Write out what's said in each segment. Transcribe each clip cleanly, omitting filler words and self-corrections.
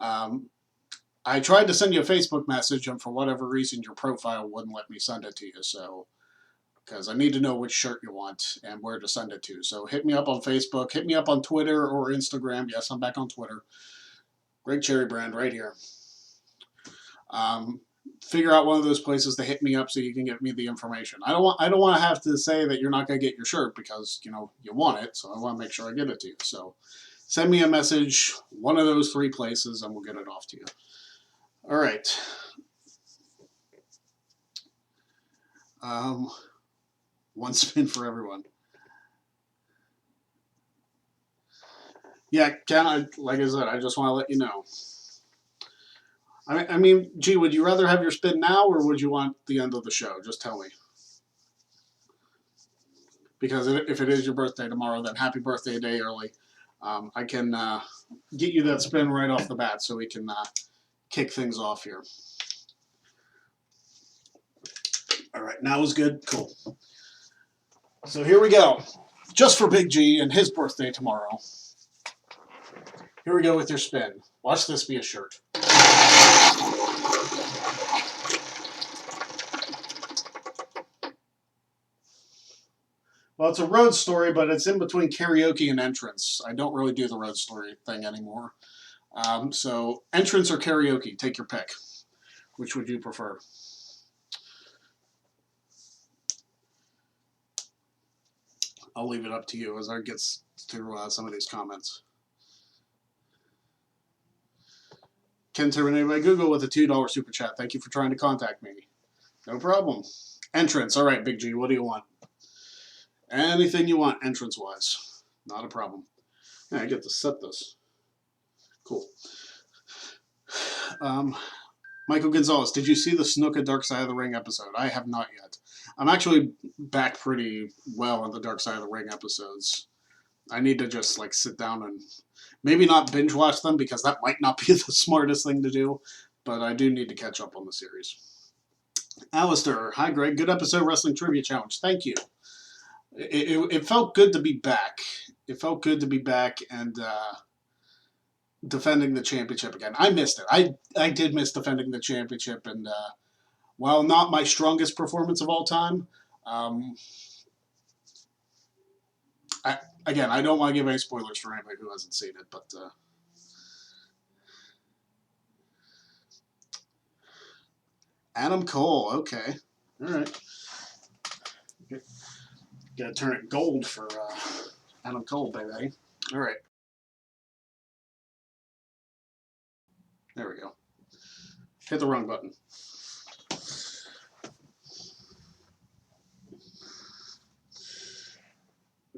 I tried to send you a Facebook message, and for whatever reason, your profile wouldn't let me send it to you. So, because I need to know which shirt you want and where to send it to. So, hit me up on Facebook, hit me up on Twitter or Instagram. Yes, I'm back on Twitter. Greg Cherry Brand right here. Figure out one of those places to hit me up so you can get me the information. I don't want to have to say that you're not going to get your shirt because you want it. So I want to make sure I get it to you. So send me a message, one of those three places, and we'll get it off to you. All right. One spin for everyone. Yeah, Ken, like I said, I just want to let you know. I mean, gee, would you rather have your spin now or would you want the end of the show? Just tell me. Because if it is your birthday tomorrow, then happy birthday a day early. I can get you that spin right off the bat so we can kick things off here. All right, now is good. Cool. So here we go. Just for Big G and his birthday tomorrow. Here we go with your spin. Watch this be a shirt. Well, it's a road story, but it's in between karaoke and entrance. I don't really do the road story thing anymore. So entrance or karaoke, take your pick. Which would you prefer? I'll leave it up to you as I get to some of these comments. Ken terminated by Google with a $2 super chat. Thank you for trying to contact me. No problem. Entrance. All right, Big G, what do you want? Anything you want entrance-wise. Not a problem. Yeah, I get to set this. Cool. Michael Gonzalez, did you see the Snuka Dark Side of the Ring episode? I have not yet. I'm actually back pretty well on the Dark Side of the Ring episodes. I need to just sit down and maybe not binge watch them because that might not be the smartest thing to do, but I do need to catch up on the series. Alistair, hi Greg, good episode Wrestling Trivia Challenge. Thank you. It felt good to be back. It felt good to be back and defending the championship again. I missed it. I did miss defending the championship, and while not my strongest performance of all time, I don't want to give any spoilers for anybody who hasn't seen it, but Adam Cole, okay. All right. Gotta turn it gold for Adam Cole, baby. All right. There we go. Hit the wrong button.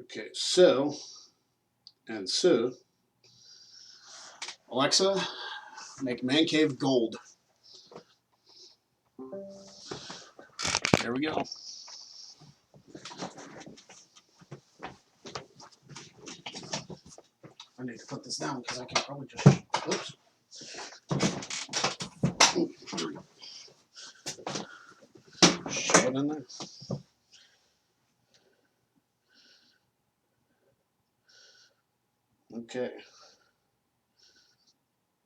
Okay, so, Alexa, make Man Cave gold. There we go. I need to put this down because I can probably just, oops. There we go. Shove it in there. Okay.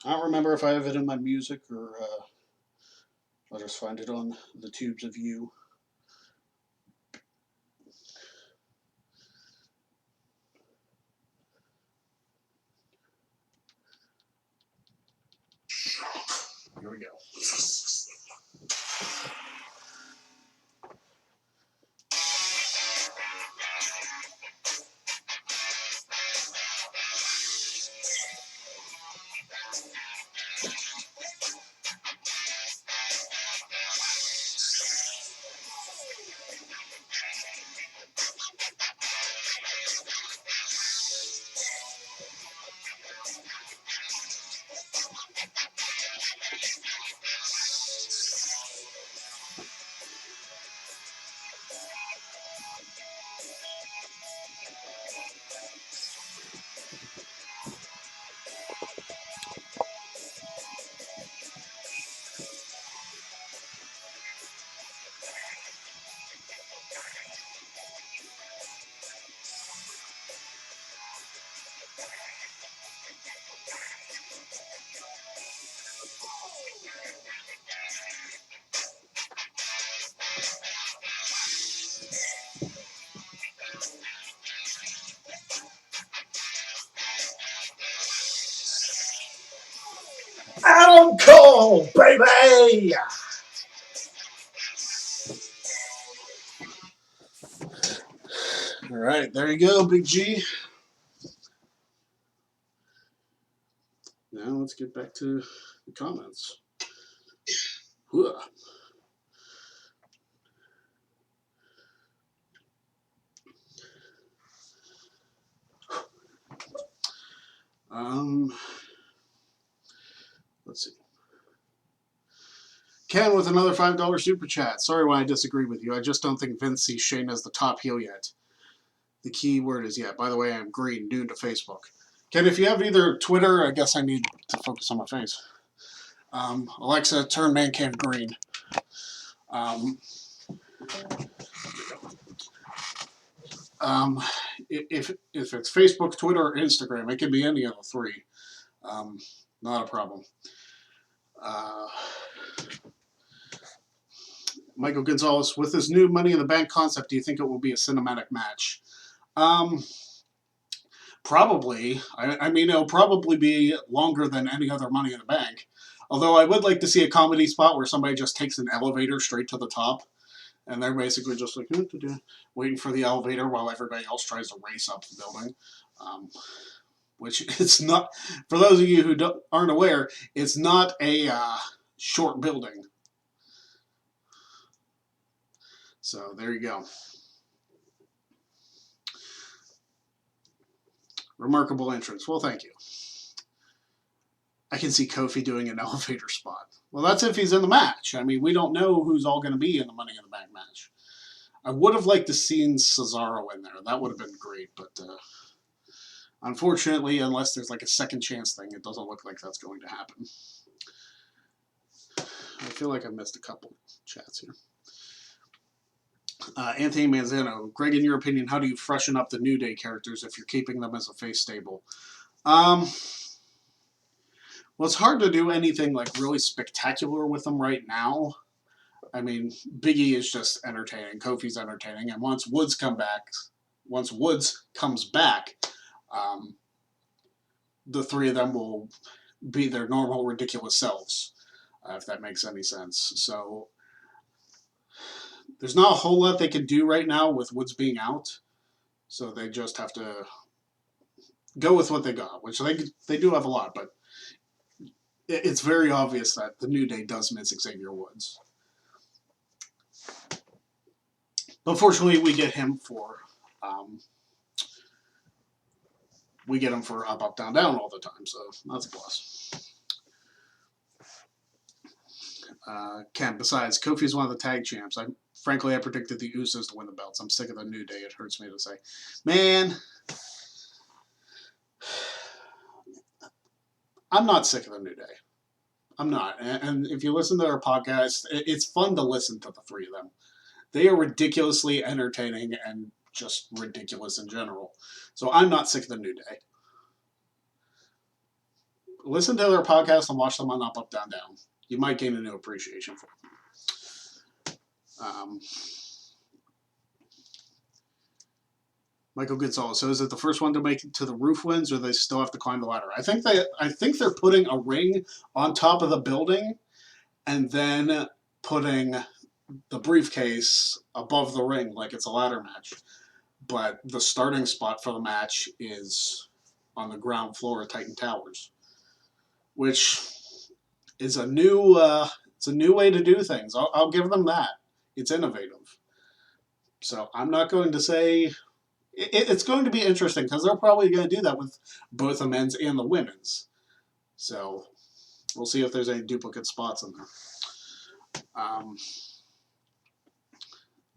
I don't remember if I have it in my music or I'll just find it on the Tubes of You. Here we go. Adam Cole, baby! All right, there you go, Big G. Now let's get back to the comments. Whoa. Let's see. Ken with another $5 super chat. Sorry when I disagree with you. I just don't think Vince sees Shane as the top heel yet. The key word is yet. By the way, I'm green, new to Facebook. Ken, if you have either Twitter, I guess I need to focus on my face. Alexa, turn Man Cave green. If it's Facebook, Twitter, or Instagram, it can be any of the three. Not a problem. Michael Gonzalez, with this new Money in the Bank concept, do you think it will be a cinematic match? Probably. I mean, it'll probably be longer than any other Money in the Bank. Although I would like to see a comedy spot where somebody just takes an elevator straight to the top, and they're basically just like waiting for the elevator while everybody else tries to race up the building. Which it's not. For those of you who aren't aware, it's not a short building. So there you go. Remarkable entrance. Well, thank you. I can see Kofi doing an elevator spot. Well, that's if he's in the match. I mean, we don't know who's all going to be in the Money in the Bank match. I would have liked to seen Cesaro in there. That would have been great, but unfortunately, unless there's like a second chance thing, it doesn't look like that's going to happen. I feel like I missed a couple chats here. Anthony Manzano, Greg, in your opinion, how do you freshen up the New Day characters if you're keeping them as a face stable? Well, it's hard to do anything like really spectacular with them right now. I mean, Big E is just entertaining. Kofi's entertaining, and once Woods comes back, the three of them will be their normal, ridiculous selves, if that makes any sense. So there's not a whole lot they can do right now with Woods being out. So they just have to go with what they got, which they do have a lot, but it's very obvious that the New Day does miss Xavier Woods. But fortunately, we get him for up, up, down, down all the time, so that's a plus. Ken, besides, Kofi's one of the tag champs. Frankly, I predicted the Usos to win the belts. I'm sick of the New Day. It hurts me to say. Man, I'm not sick of the New Day. I'm not. And if you listen to our podcast, it's fun to listen to the three of them. They are ridiculously entertaining and just ridiculous in general. So I'm not sick of the New Day. Listen to their podcast and watch them on Up, Up, Down, Down. You might gain a new appreciation for them. Michael Gonzalez. So is it the first one to make it to the roof wins, or they still have to climb the ladder? I think they're putting a ring on top of the building, and then putting the briefcase above the ring like it's a ladder match. But the starting spot for the match is on the ground floor of Titan Towers, which is a new way to do things. I'll give them that. It's innovative. So I'm not going to say it's going to be interesting because they're probably going to do that with both the men's and the women's. So we'll see if there's any duplicate spots in there.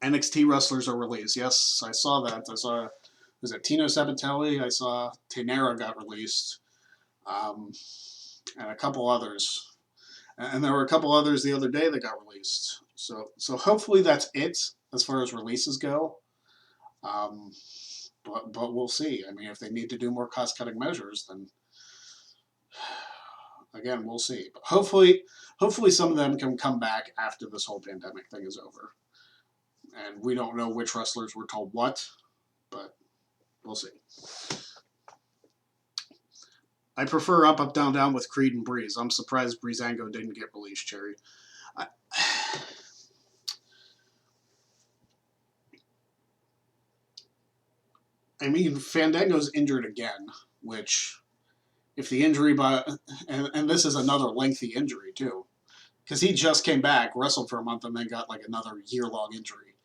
NXT wrestlers are released. Yes, I saw that. Was it Tino Sabatelli? I saw Tainara got released. And a couple others. And there were a couple others the other day that got released. So hopefully that's it as far as releases go. But we'll see. I mean, if they need to do more cost-cutting measures, then again, we'll see. But hopefully some of them can come back after this whole pandemic thing is over. And we don't know which wrestlers were told what, but we'll see. I prefer Up, Up, Down, Down with Creed and Breeze. I'm surprised Breezango didn't get released, Cherry. I, I mean, Fandango's injured again, which, if the injury, and this is another lengthy injury, too, because he just came back, wrestled for a month, and then got like another year-long injury.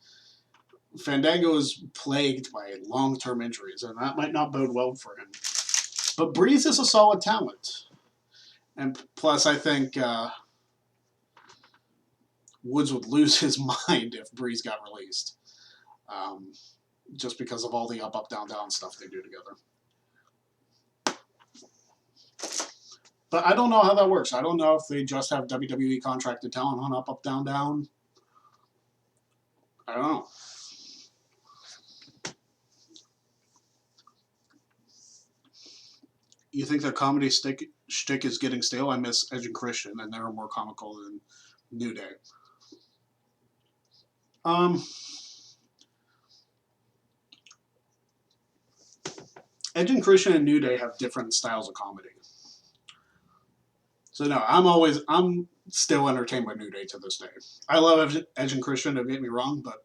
Fandango is plagued by long-term injuries, and that might not bode well for him. But Breeze is a solid talent. And plus, I think Woods would lose his mind if Breeze got released. Just because of all the up, up, down, down stuff they do together. But I don't know how that works. I don't know if they just have WWE contracted talent on Up, Up, Down, Down. I don't know. You think their comedy shtick is getting stale? I miss Edge and Christian, and they're more comical than New Day. Edge and Christian and New Day have different styles of comedy. So no, I'm still entertained by New Day to this day. I love Edge and Christian, don't get me wrong, but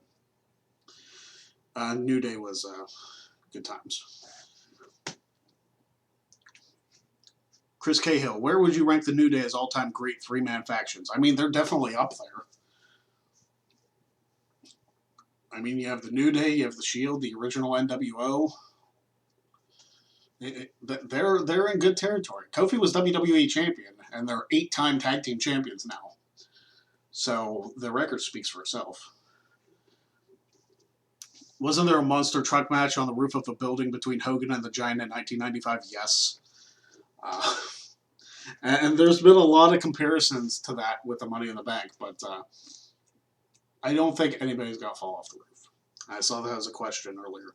New Day was good times. Chris Cahill, where would you rank the New Day as all-time great three-man factions? I mean, they're definitely up there. I mean, you have the New Day, you have the Shield, the original NWO. They're in good territory. Kofi was WWE champion, and they're 8-time tag team champions now. So the record speaks for itself. Wasn't there a monster truck match on the roof of a building between Hogan and the Giant in 1995? Yes. And there's been a lot of comparisons to that with the Money in the Bank, but I don't think anybody's going to fall off the roof. I saw that as a question earlier.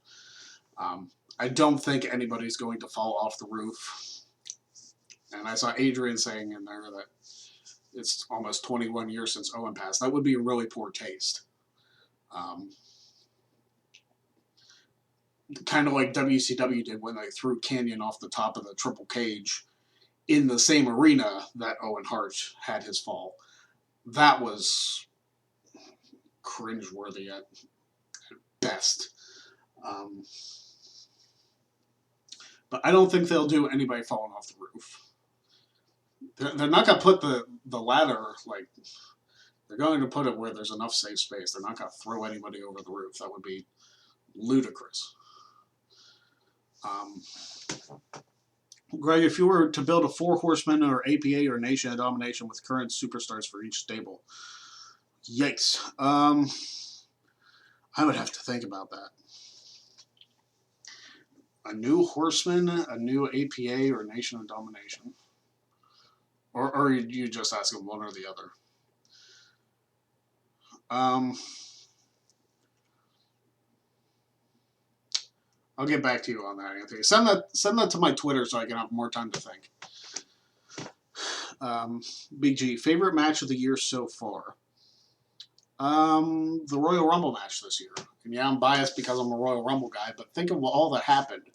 I don't think anybody's going to fall off the roof. And I saw Adrian saying in there that it's almost 21 years since Owen passed. That would be a really poor taste. Kind of like WCW did when they threw Canyon off the top of the triple cage in the same arena that Owen Hart had his fall. That was cringeworthy at best. But I don't think they'll do anybody falling off the roof. They're not going to put the ladder, like, they're going to put it where there's enough safe space. They're not going to throw anybody over the roof. That would be ludicrous. Greg, if you were to build a 4 horsemen or APA or Nation of Domination with current superstars for each stable, yikes. I would have to think about that. A new horseman, a new APA, or Nation of Domination? Or you just asking one or the other? I'll get back to you on that, Anthony. Send that to my Twitter so I can have more time to think. Big G, favorite match of the year so far? The Royal Rumble match this year. And yeah, I'm biased because I'm a Royal Rumble guy, but think of all that happened.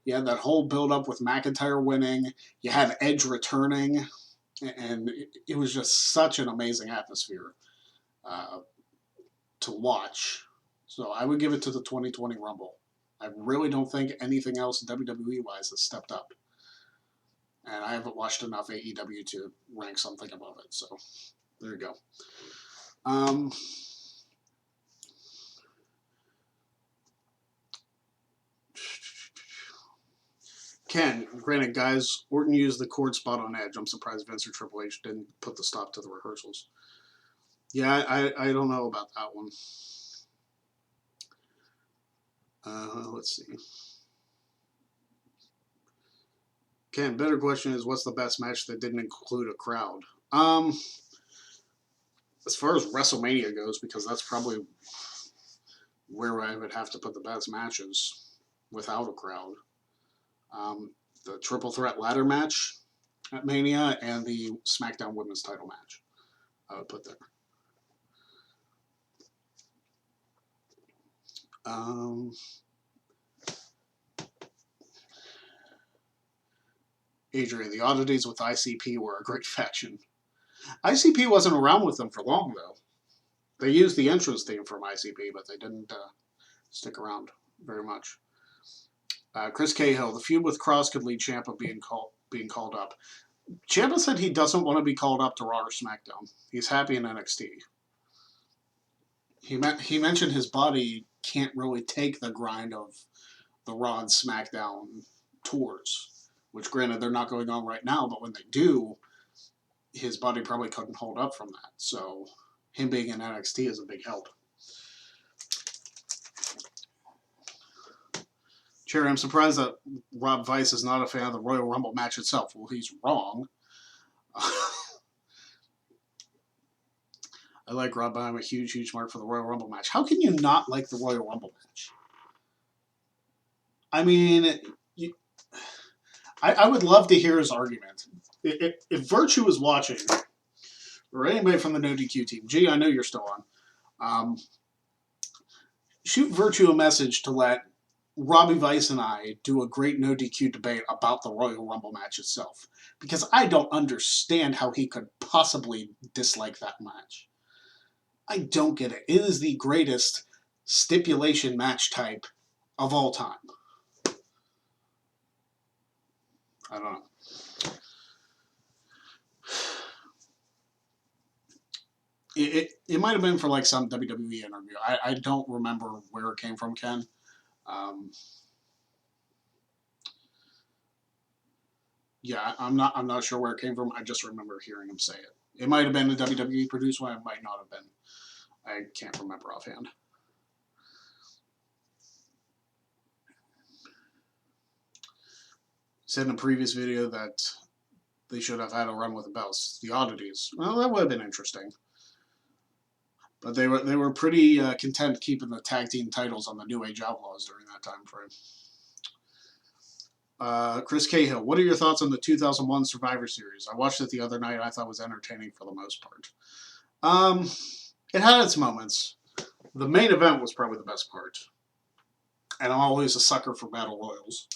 You had that whole build-up with McIntyre winning. You had Edge returning. And it was just such an amazing atmosphere to watch. So I would give it to the 2020 Rumble. I really don't think anything else WWE-wise has stepped up. And I haven't watched enough AEW to rank something above it. So there you go. Ken, granted, guys, Orton used the cord spot on Edge. I'm surprised Vince or Triple H didn't put the stop to the rehearsals. Yeah, I don't know about that one. Let's see. Ken, better question is, what's the best match that didn't include a crowd? As far as WrestleMania goes, because that's probably where I would have to put the best matches without a crowd. The Triple Threat Ladder match at Mania and the SmackDown Women's title match I would put there. Adrian, the Oddities with ICP were a great faction. ICP wasn't around with them for long, though. They used the entrance theme from ICP, but they didn't stick around very much. Chris Cahill, the feud with Cross could lead Ciampa being called up. Ciampa said he doesn't want to be called up to Raw or SmackDown. He's happy in NXT. He mentioned his body can't really take the grind of the Raw and SmackDown tours, which granted they're not going on right now, but when they do, his body probably couldn't hold up from that. So him being in NXT is a big help. Cherry, I'm surprised that Rob Weiss is not a fan of the Royal Rumble match itself. Well, he's wrong. I like Rob, but I'm a huge mark for the Royal Rumble match. How can you not like the Royal Rumble match? I mean, I would love to hear his argument. If Virtue was watching, or anybody from the No DQ team, G, I know you're still on, shoot Virtue a message to let Robbie Weiss and I do a great No DQ debate about the Royal Rumble match itself. Because I don't understand how he could possibly dislike that match. I don't get it. It is the greatest stipulation match type of all time. I don't know. It might have been for like some WWE interview. I don't remember where it came from, Ken. Yeah, I'm not sure where it came from. I just remember hearing him say it. It might have been a WWE produced one. It might not have been. I can't remember offhand. Said in a previous video that they should have had a run with the belts. The Oddities. Well, that would have been interesting. But they were pretty content keeping the tag team titles on the New Age Outlaws during that time frame. Chris Cahill, what are your thoughts on the 2001 Survivor Series? I watched it the other night. I thought it was entertaining for the most part. It had its moments. The main event was probably the best part. And I'm always a sucker for Battle Royals.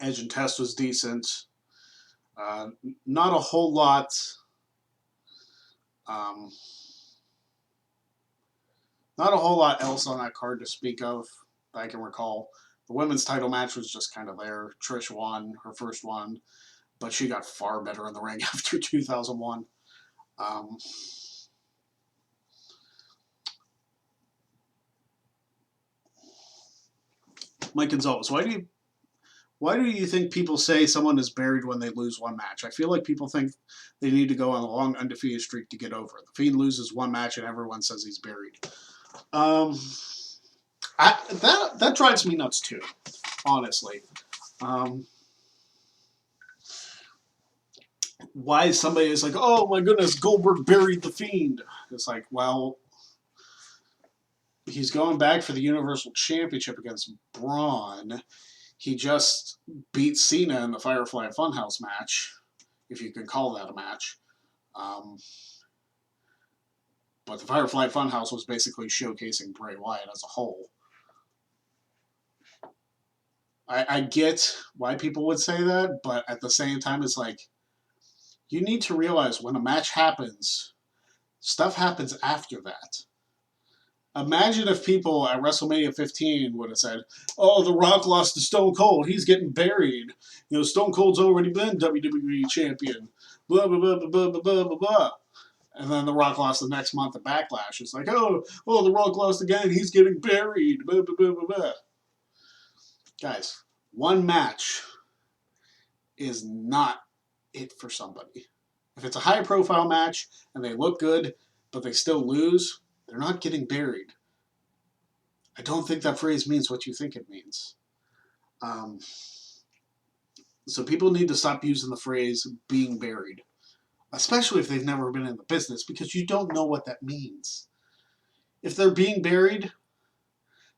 Edge and Test was decent. Not a whole lot. Not a whole lot else on that card to speak of that I can recall. The women's title match was just kind of there. Trish won her first one, but she got far better in the ring after 2001. Mike Gonzalez, why do you think people say someone is buried when they lose one match? I feel like people think they need to go on a long undefeated streak to get over it. The Fiend loses one match and everyone says he's buried. That drives me nuts too, honestly. Why somebody is like, oh my goodness, Goldberg buried the Fiend. It's like, well, he's going back for the Universal Championship against Braun. He just beat Cena in the Firefly Funhouse match, if you can call that a match. But the Firefly Funhouse was basically showcasing Bray Wyatt as a whole. I get why people would say that, but at the same time, it's like, you need to realize when a match happens, stuff happens after that. Imagine if people at WrestleMania 15 would have said, oh, The Rock lost to Stone Cold. He's getting buried. You know, Stone Cold's already been WWE Champion. Blah, blah, blah, blah, blah, blah, blah, blah. And then The Rock lost the next month at Backlash. It's like, oh, The Rock lost again. He's getting buried. Blah, blah, blah, blah, blah. Guys, one match is not it for somebody. If it's a high-profile match and they look good, but they still lose, they're not getting buried. I don't think that phrase means what you think it means. So people need to stop using the phrase being buried, especially if they've never been in the business, because you don't know what that means. If they're being buried,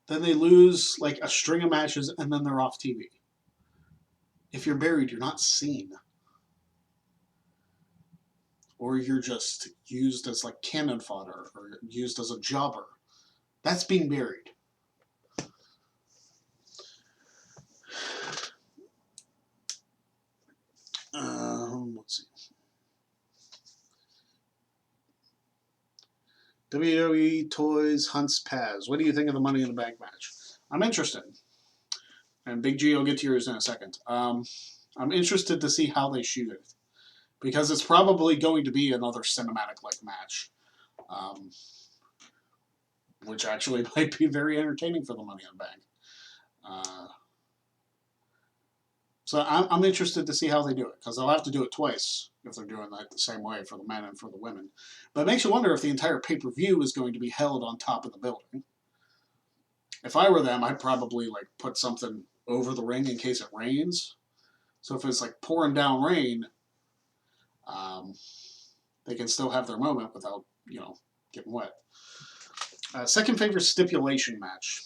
then they lose like a string of matches and then they're off TV. If you're buried, you're not seen. Or you're just used as like cannon fodder or used as a jobber. That's being buried. Let's see. WWE Toys Hunts Paz. What do you think of the Money in the Bank match? I'm interested. And Big G, I'll get to yours in a second. I'm interested to see how they shoot it. Because it's probably going to be another cinematic-like match. Which actually might be very entertaining for the Money in the Bank. So I'm interested to see how they do it, because they'll have to do it twice if they're doing that the same way for the men and for the women. But it makes you wonder if the entire pay-per-view is going to be held on top of the building. If I were them, I'd probably like put something over the ring in case it rains. So if it's like pouring down rain, they can still have their moment without, getting wet. Second favorite stipulation match.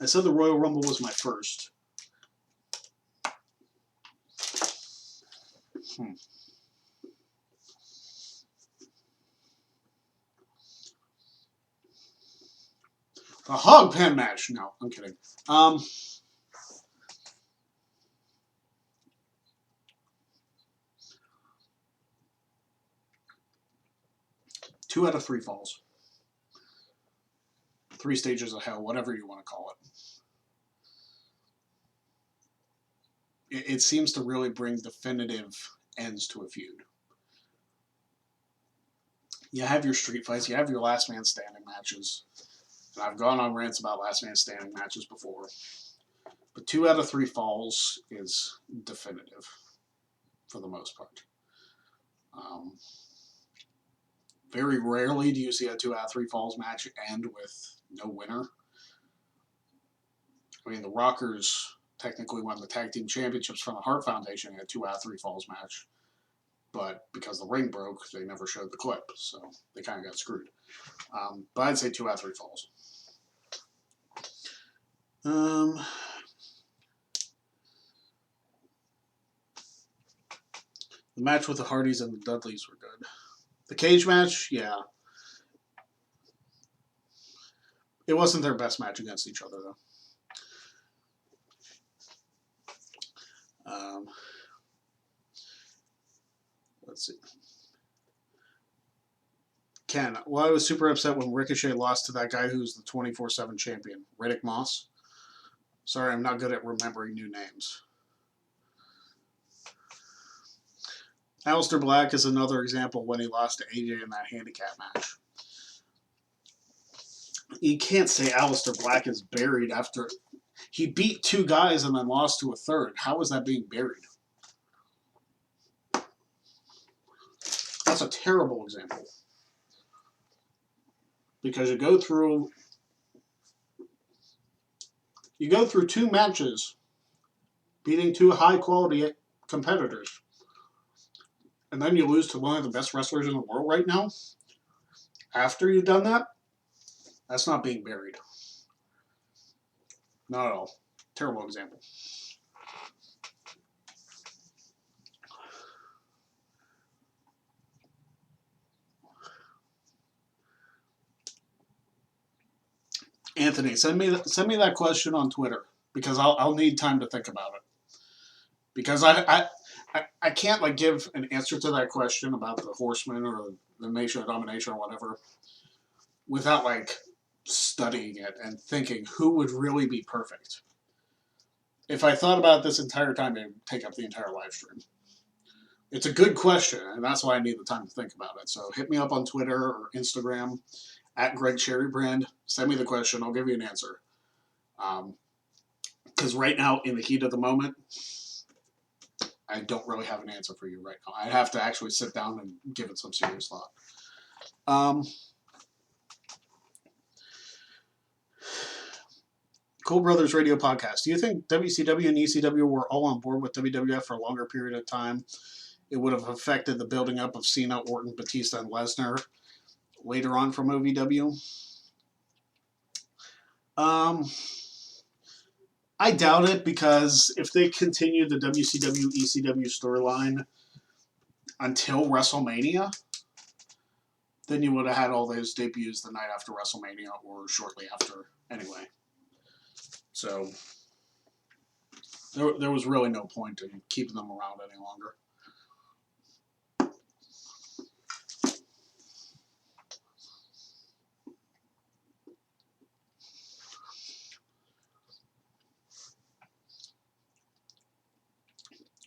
I said the Royal Rumble was my first. A hog pen match. No, I'm kidding. 2 out of 3 falls. 3 stages of hell, whatever you want to call it. It seems to really bring definitive ends to a feud. You have your street fights, you have your last man standing matches. And I've gone on rants about last man standing matches before. But 2 out of 3 falls is definitive for the most part. Very rarely do you see a 2 out of 3 falls match end with no winner. I mean, the Rockers technically won the Tag Team Championships from the Hart Foundation in a 2 out of 3 falls match. But because the ring broke, they never showed the clip. So they kind of got screwed. But I'd say 2 out of 3 falls. The match with the Hardys and the Dudleys were good. The cage match, yeah. It wasn't their best match against each other, though. Let's see. Ken, well, I was super upset when Ricochet lost to that guy who's the 24/7 champion, Riddick Moss. Sorry, I'm not good at remembering new names. Aleister Black is another example when he lost to AJ in that handicap match. You can't say Aleister Black is buried after he beat 2 guys and then lost to a third. How is that being buried? That's a terrible example. Because you go through 2 matches beating 2 high-quality competitors. And then you lose to one of the best wrestlers in the world right now. After you've done that, that's not being buried. Not at all. Terrible example. Anthony, send me that question on Twitter because I'll need time to think about it. Because I can't like give an answer to that question about the Horsemen or the Nation of Domination or whatever without like studying it and thinking who would really be perfect. If I thought about it this entire time, it would take up the entire live stream. It's a good question, and that's why I need the time to think about it. So hit me up on Twitter or Instagram at Greg Cherrybrand. Send me the question. I'll give you an answer. Because right now, in the heat of the moment, I don't really have an answer for you right now. I'd have to actually sit down and give it some serious thought. Cool Brothers Radio Podcast. Do you think WCW and ECW were all on board with WWF for a longer period of time? It would have affected the building up of Cena, Orton, Batista, and Lesnar later on from OVW? I doubt it, because if they continued the WCW, ECW storyline until WrestleMania, then you would have had all those debuts the night after WrestleMania or shortly after anyway. So, There was really no point in keeping them around any longer.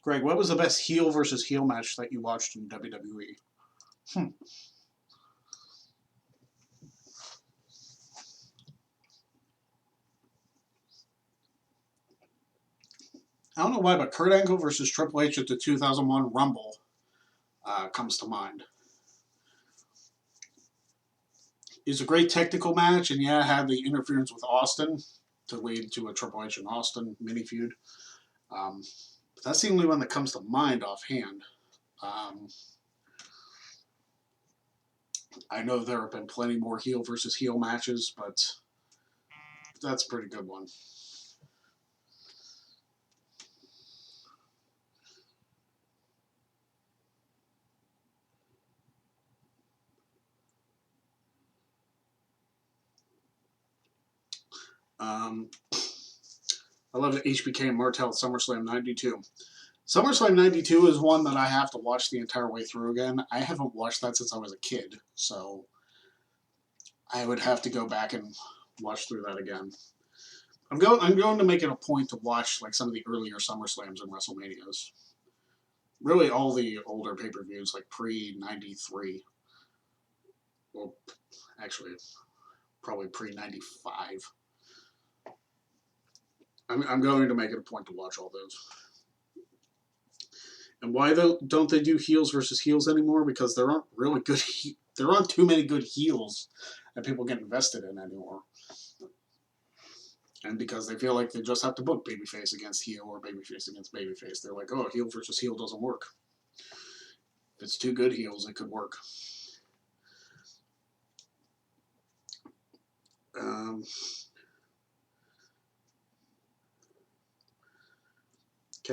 Greg, what was the best heel versus heel match that you watched in WWE? I don't know why, but Kurt Angle versus Triple H at the 2001 Rumble comes to mind. It was a great technical match, and yeah, it had the interference with Austin to lead to a Triple H and Austin mini feud. But that's the only one that comes to mind offhand. I know there have been plenty more heel versus heel matches, but that's a pretty good one. I love HBK and Martel at SummerSlam 92. SummerSlam 92 is one that I have to watch the entire way through again. I haven't watched that since I was a kid, so I would have to go back and watch through that again. I'm going to make it a point to watch like some of the earlier SummerSlams and WrestleManias. Really, all the older pay-per-views, like pre-93. Well, actually, probably pre-95. I'm going to make it a point to watch all those. And why don't they do heels versus heels anymore? Because there aren't really good. There aren't too many good heels that people get invested in anymore. And because they feel like they just have to book babyface against heel or babyface against babyface, they're like, oh, heel versus heel doesn't work. If it's two good heels, it could work.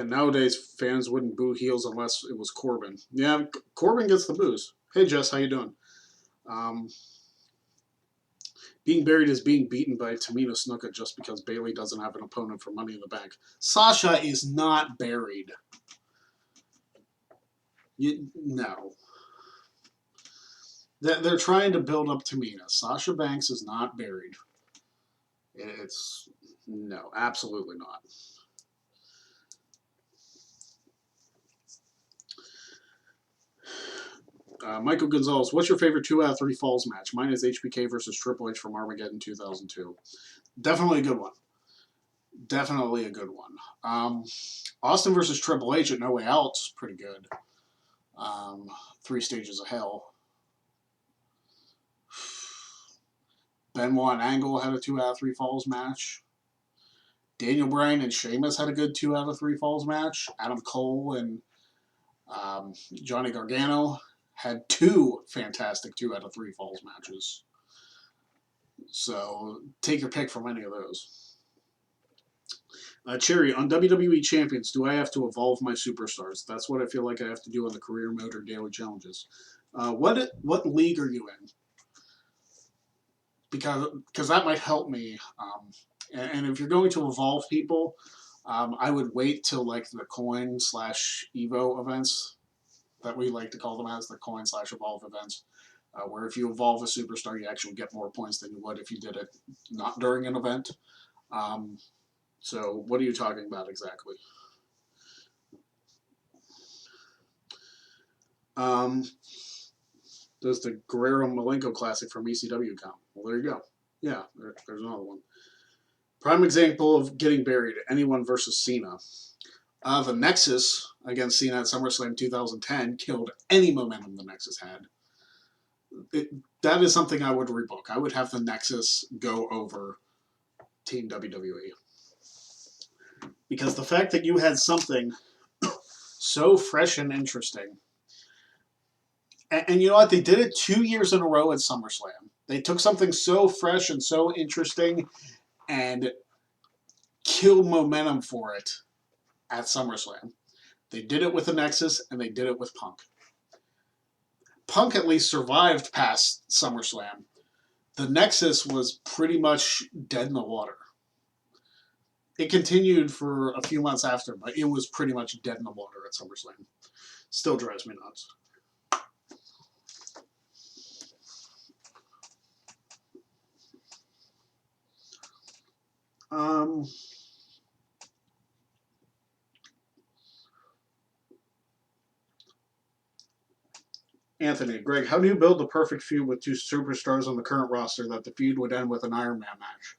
Nowadays fans wouldn't boo heels unless it was Corbin. Yeah, Corbin gets the boos. Hey Jess, how you doing? Being buried is being beaten by Tamina Snuka just because Bayley doesn't have an opponent for Money in the Bank. Sasha is not buried. No. They're trying to build up Tamina. Sasha Banks is not buried. No, absolutely not. Michael Gonzalez, what's your favorite 2 out of 3 Falls match? Mine is HBK versus Triple H from Armageddon 2002. Definitely a good one. Definitely a good one. Austin versus Triple H at No Way Out is pretty good. 3 Stages of Hell. Benoit and Angle had a 2 out of 3 Falls match. Daniel Bryan and Sheamus had a good 2 out of 3 Falls match. Adam Cole and Johnny Gargano had 2 fantastic 2 out of 3 Falls matches. So take your pick from any of those. Cherry, on WWE Champions, do I have to evolve my superstars? That's what I feel like I have to do on the career mode or daily challenges. What league are you in? Because that might help me. And if you're going to evolve people, I would wait till like the coin/evo events that we like to call them as, the coin/evolve events, where if you evolve a superstar, you actually get more points than you would if you did it not during an event. So what are you talking about exactly? Does the Guerrero Malenko Classic from ECW count? Well, there you go. Yeah, there's another one. Prime example of getting buried, anyone versus Cena. The Nexus against Cena at SummerSlam 2010 killed any momentum the Nexus had. That is something I would rebook. I would have the Nexus go over Team WWE. Because the fact that you had something so fresh and interesting, and you know what? They did it 2 years in a row at SummerSlam. They took something so fresh and so interesting and killed momentum for it at SummerSlam. They did it with the Nexus, and they did it with Punk. Punk at least survived past SummerSlam. The Nexus was pretty much dead in the water. it continued for a few months after, but it was pretty much dead in the water at SummerSlam. Still drives me nuts. Anthony, Greg, how do you build the perfect feud with two superstars on the current roster that the feud would end with an Iron Man match?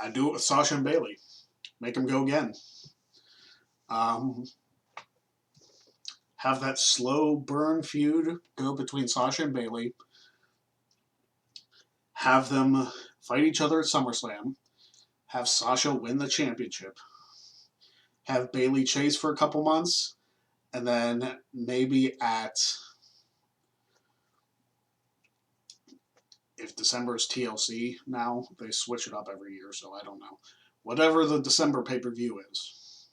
I do it with Sasha and Bayley. Make them go again. Have that slow burn feud go between Sasha and Bayley. Have them fight each other at SummerSlam. Have Sasha win the championship. Have Bayley chase for a couple months. And then maybe if December is TLC now, they switch it up every year, so I don't know. Whatever the December pay-per-view is.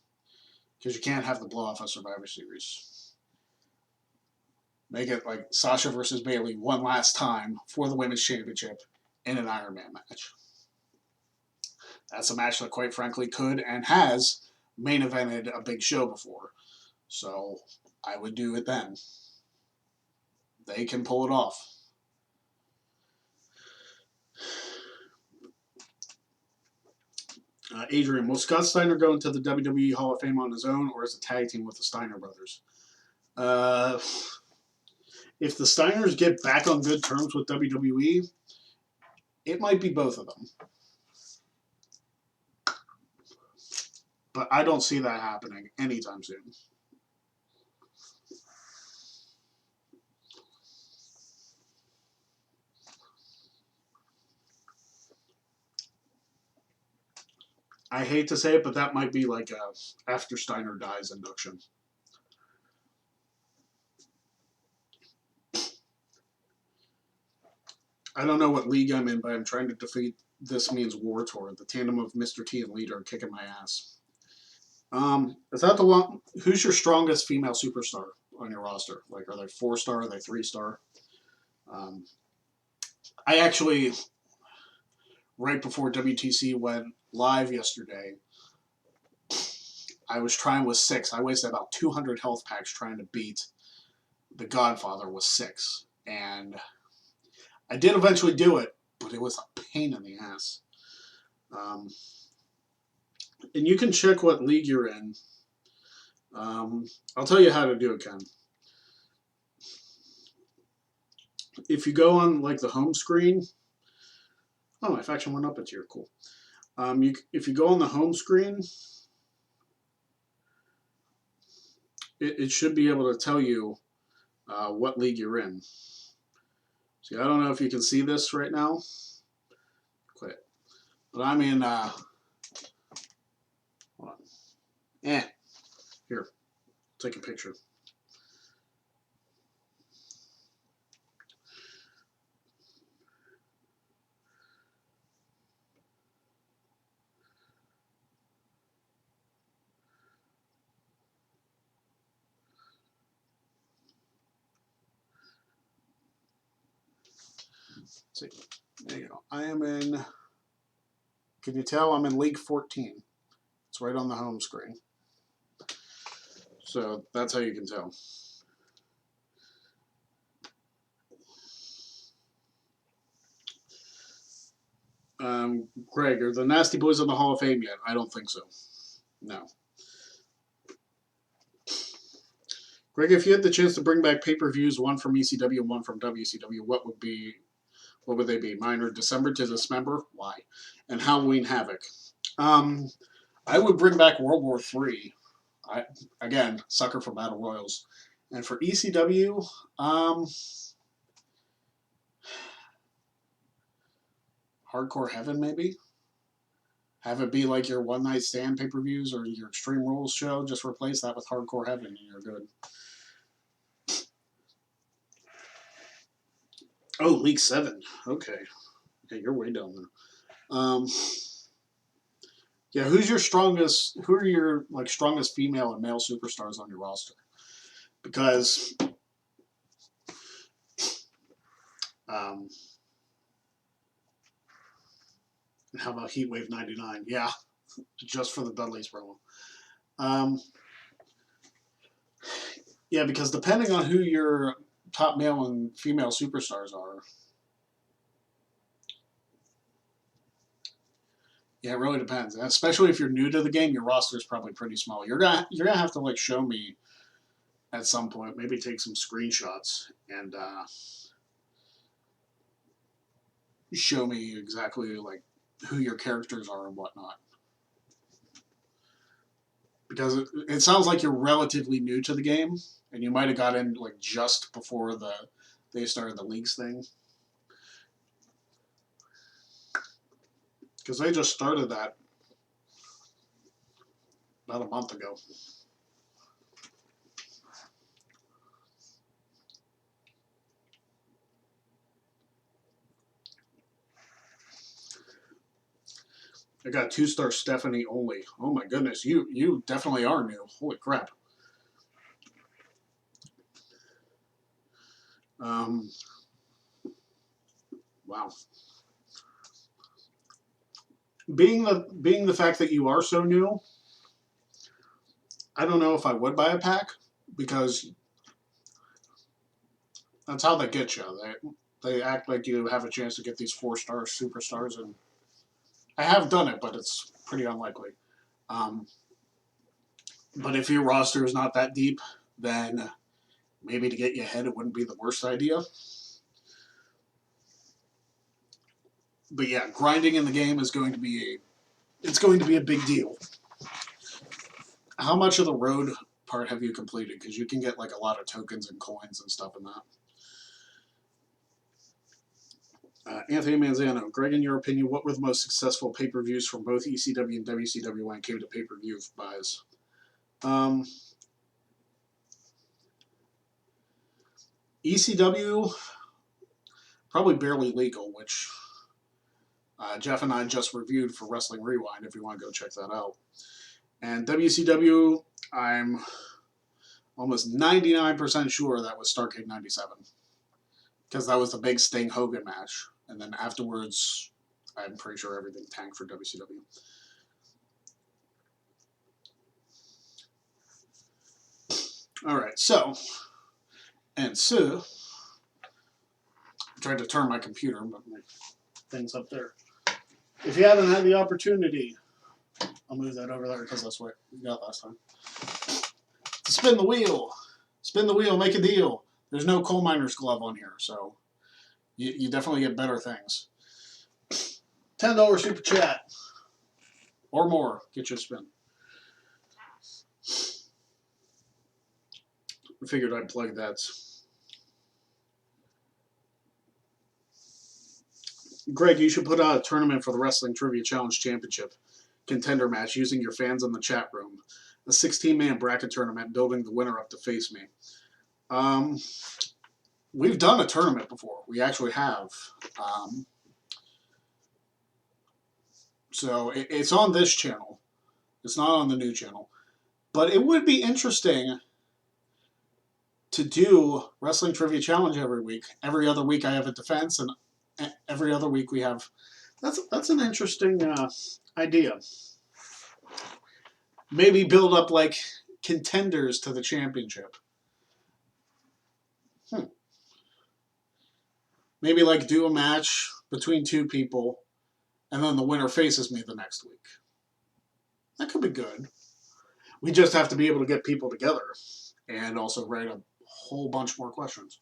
Because you can't have the blow-off of Survivor Series. Make it like Sasha versus Bayley one last time for the Women's Championship in an Iron Man match. That's a match that, quite frankly, could and has main evented a big show before. So I would do it then. They can pull it off. Adrian, will Scott Steiner go into the WWE Hall of Fame on his own or as a tag team with the Steiner brothers? If the Steiners get back on good terms with WWE, it might be both of them. But I don't see that happening anytime soon. I hate to say it, but that might be like a after Steiner dies induction. I don't know what league I'm in, but I'm trying to defeat This Means War Tour. The tandem of Mr. T and Leader are kicking my ass. Is that the one? Who's your strongest female superstar on your roster? Like, are they 4-star? Are they 3-star? I actually, right before WTC went live yesterday, I was trying with 6. I wasted about 200 health packs trying to beat the Godfather with 6. And I did eventually do it, but it was a pain in the ass. And you can check what league you're in. I'll tell you how to do it, Ken. If you go on like the home screen, oh, my faction went up a tier, cool. If you go on the home screen, it should be able to tell you what league you're in. See, I don't know if you can see this right now. Quit. But I'm in, hold on. Here, take a picture. See, there you go. I am in, can you tell I'm in League 14? It's right on the home screen. So that's how you can tell. Greg, are the Nasty Boys in the Hall of Fame yet? I don't think so. No. Greg, if you had the chance to bring back pay-per-views, one from ECW and one from WCW, what would they be? Mine are December to Dismember. Why? And Halloween Havoc. I would bring back World War III. Again, sucker for Battle Royals. And for ECW, Hardcore Heaven, maybe? Have it be like your One Night Stand pay-per-views or your Extreme Rules show. Just replace that with Hardcore Heaven and you're good. Oh, League 7. Okay. Yeah, you're way down there. Yeah, who are your like strongest female and male superstars on your roster? Because How about Heatwave 99? Yeah, just for the Dudley's promo. Um, yeah, because depending on who your top male and female superstars are, yeah, it really depends. Especially if you're new to the game, your roster is probably pretty small. You're gonna have to like show me at some point. Maybe take some screenshots and show me exactly like who your characters are and whatnot. Because it sounds like you're relatively new to the game, and you might have got in like just before they started the leagues thing. Because they just started that about a month ago. I got 2-star Stephanie only. Oh my goodness, you definitely are new. Holy crap. Wow. Being the fact that you are so new, I don't know if I would buy a pack because that's how they get you. They act like you have a chance to get these 4-star superstars, and I have done it, but it's pretty unlikely. But if your roster is not that deep, then maybe to get you ahead, it wouldn't be the worst idea. But yeah, grinding in the game is going to be a big deal. How much of the road part have you completed? Because you can get like a lot of tokens and coins and stuff in that. Anthony Manzano, Greg, in your opinion, what were the most successful pay-per-views from both ECW and WCW when it came to pay-per-view buys? ECW, probably Barely Legal, which Jeff and I just reviewed for Wrestling Rewind, if you want to go check that out. And WCW, I'm almost 99% sure that was Starrcade 97. Because that was the big Sting Hogan match. And then afterwards, I'm pretty sure everything tanked for WCW. Alright, so. And so. I tried to turn my computer, but my thing's up there. If you haven't had the opportunity, I'll move that over there because that's what we got last time. Spin the wheel. Spin the wheel, make a deal. There's no coal miner's glove on here, so you definitely get better things. $10 super chat. Or more. Get you a spin. I figured I'd plug that. Greg, you should put out a tournament for the Wrestling Trivia Challenge Championship contender match using your fans in the chat room. A 16-man bracket tournament, building the winner up to face me. We've done a tournament before. We actually have. So it's on this channel. It's not on the new channel. But it would be interesting to do Wrestling Trivia Challenge every week. Every other week I have a defense, and every other week we have... That's an interesting idea. Maybe build up like contenders to the championship. Maybe like do a match between two people, and then the winner faces me the next week. That could be good. We just have to be able to get people together and also write a whole bunch more questions.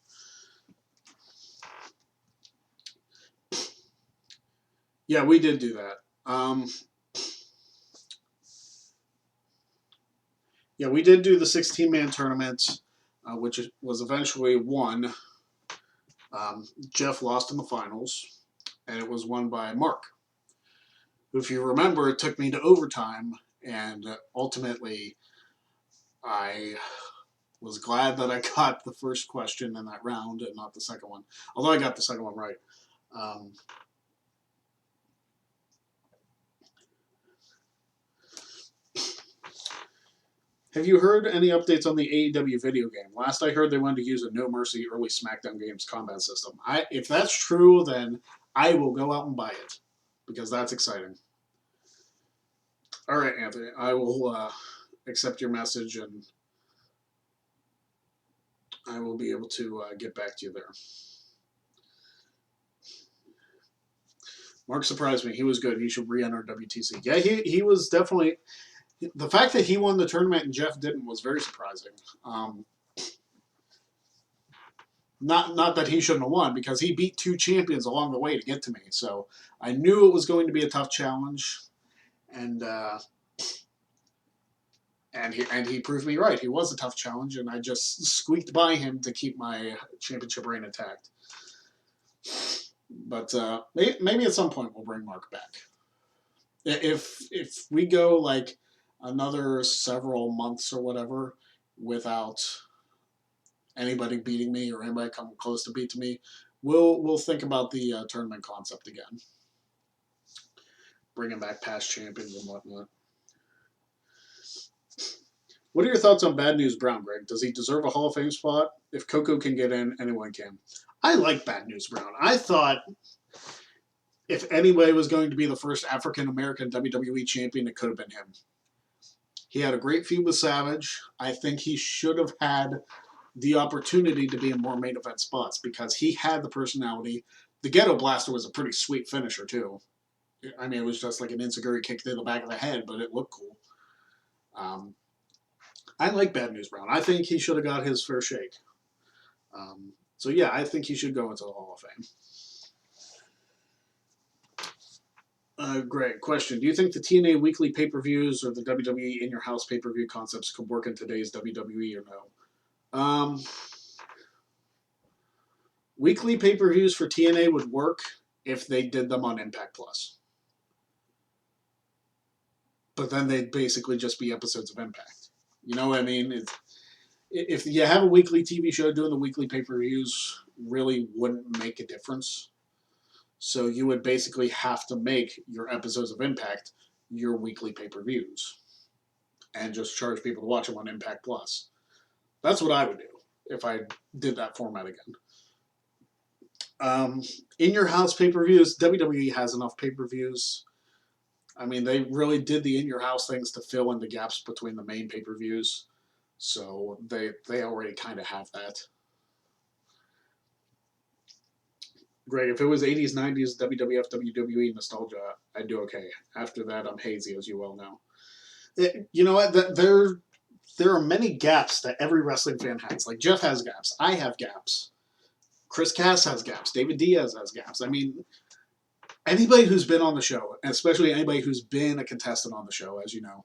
Yeah, we did do that. Yeah, we did do the 16-man tournament, which was eventually won. Jeff lost in the finals, and it was won by Mark. If you remember, it took me to overtime, and ultimately I was glad that I got the first question in that round and not the second one. Although I got the second one right. Have you heard any updates on the AEW video game? Last I heard, they wanted to use a No Mercy early SmackDown Games combat system. If that's true, then I will go out and buy it. because that's exciting. All right, Anthony, I will accept your message, and I will be able to get back to you there. Mark surprised me. He was good. He should re-enter WTC. Yeah, he was definitely. The fact that he won the tournament and Jeff didn't was very surprising. Not that he shouldn't have won, because he beat 2 champions along the way to get to me. So I knew it was going to be a tough challenge, and he proved me right. He was a tough challenge, and I just squeaked by him to keep my championship reign intact. But maybe at some point we'll bring Mark back. If we go like another several months or whatever without anybody beating me or anybody coming close to beating me, we'll think about the tournament concept again. Bringing back past champions and whatnot. What are your thoughts on Bad News Brown, Greg? Does he deserve a Hall of Fame spot? If Coco can get in, anyone can. I like Bad News Brown. I thought if anybody was going to be the first African-American WWE champion, it could have been him. He had a great feud with Savage. I think he should have had the opportunity to be in more main event spots because he had the personality. The Ghetto Blaster was a pretty sweet finisher, too. I mean, it was just like an enziguri kick to the back of the head, but it looked cool. I like Bad News Brown. I think he should have got his fair shake. So, yeah, I think he should go into the Hall of Fame. Great question. Do you think the TNA weekly pay-per-views or the WWE in-your-house pay-per-view concepts could work in today's WWE or no? Weekly pay-per-views for TNA would work if they did them on Impact Plus. But then they'd basically just be episodes of Impact. You know what I mean? If you have a weekly TV show, doing the weekly pay-per-views really wouldn't make a difference. So you would basically have to make your episodes of Impact your weekly pay-per-views and just charge people to watch them on Impact Plus. That's what I would do if I did that format again. In your house pay-per-views, WWE has enough pay-per-views. I mean, they really did the in your house things to fill in the gaps between the main pay-per-views. So they already kind of have that. Greg, if it was 80s, 90s, WWF, WWE nostalgia, I'd do okay. After that, I'm hazy, as you well know. You know what? There are many gaps that every wrestling fan has. Like, Jeff has gaps. I have gaps. Chris Cass has gaps. David Diaz has gaps. I mean, anybody who's been on the show, and especially anybody who's been a contestant on the show, as you know,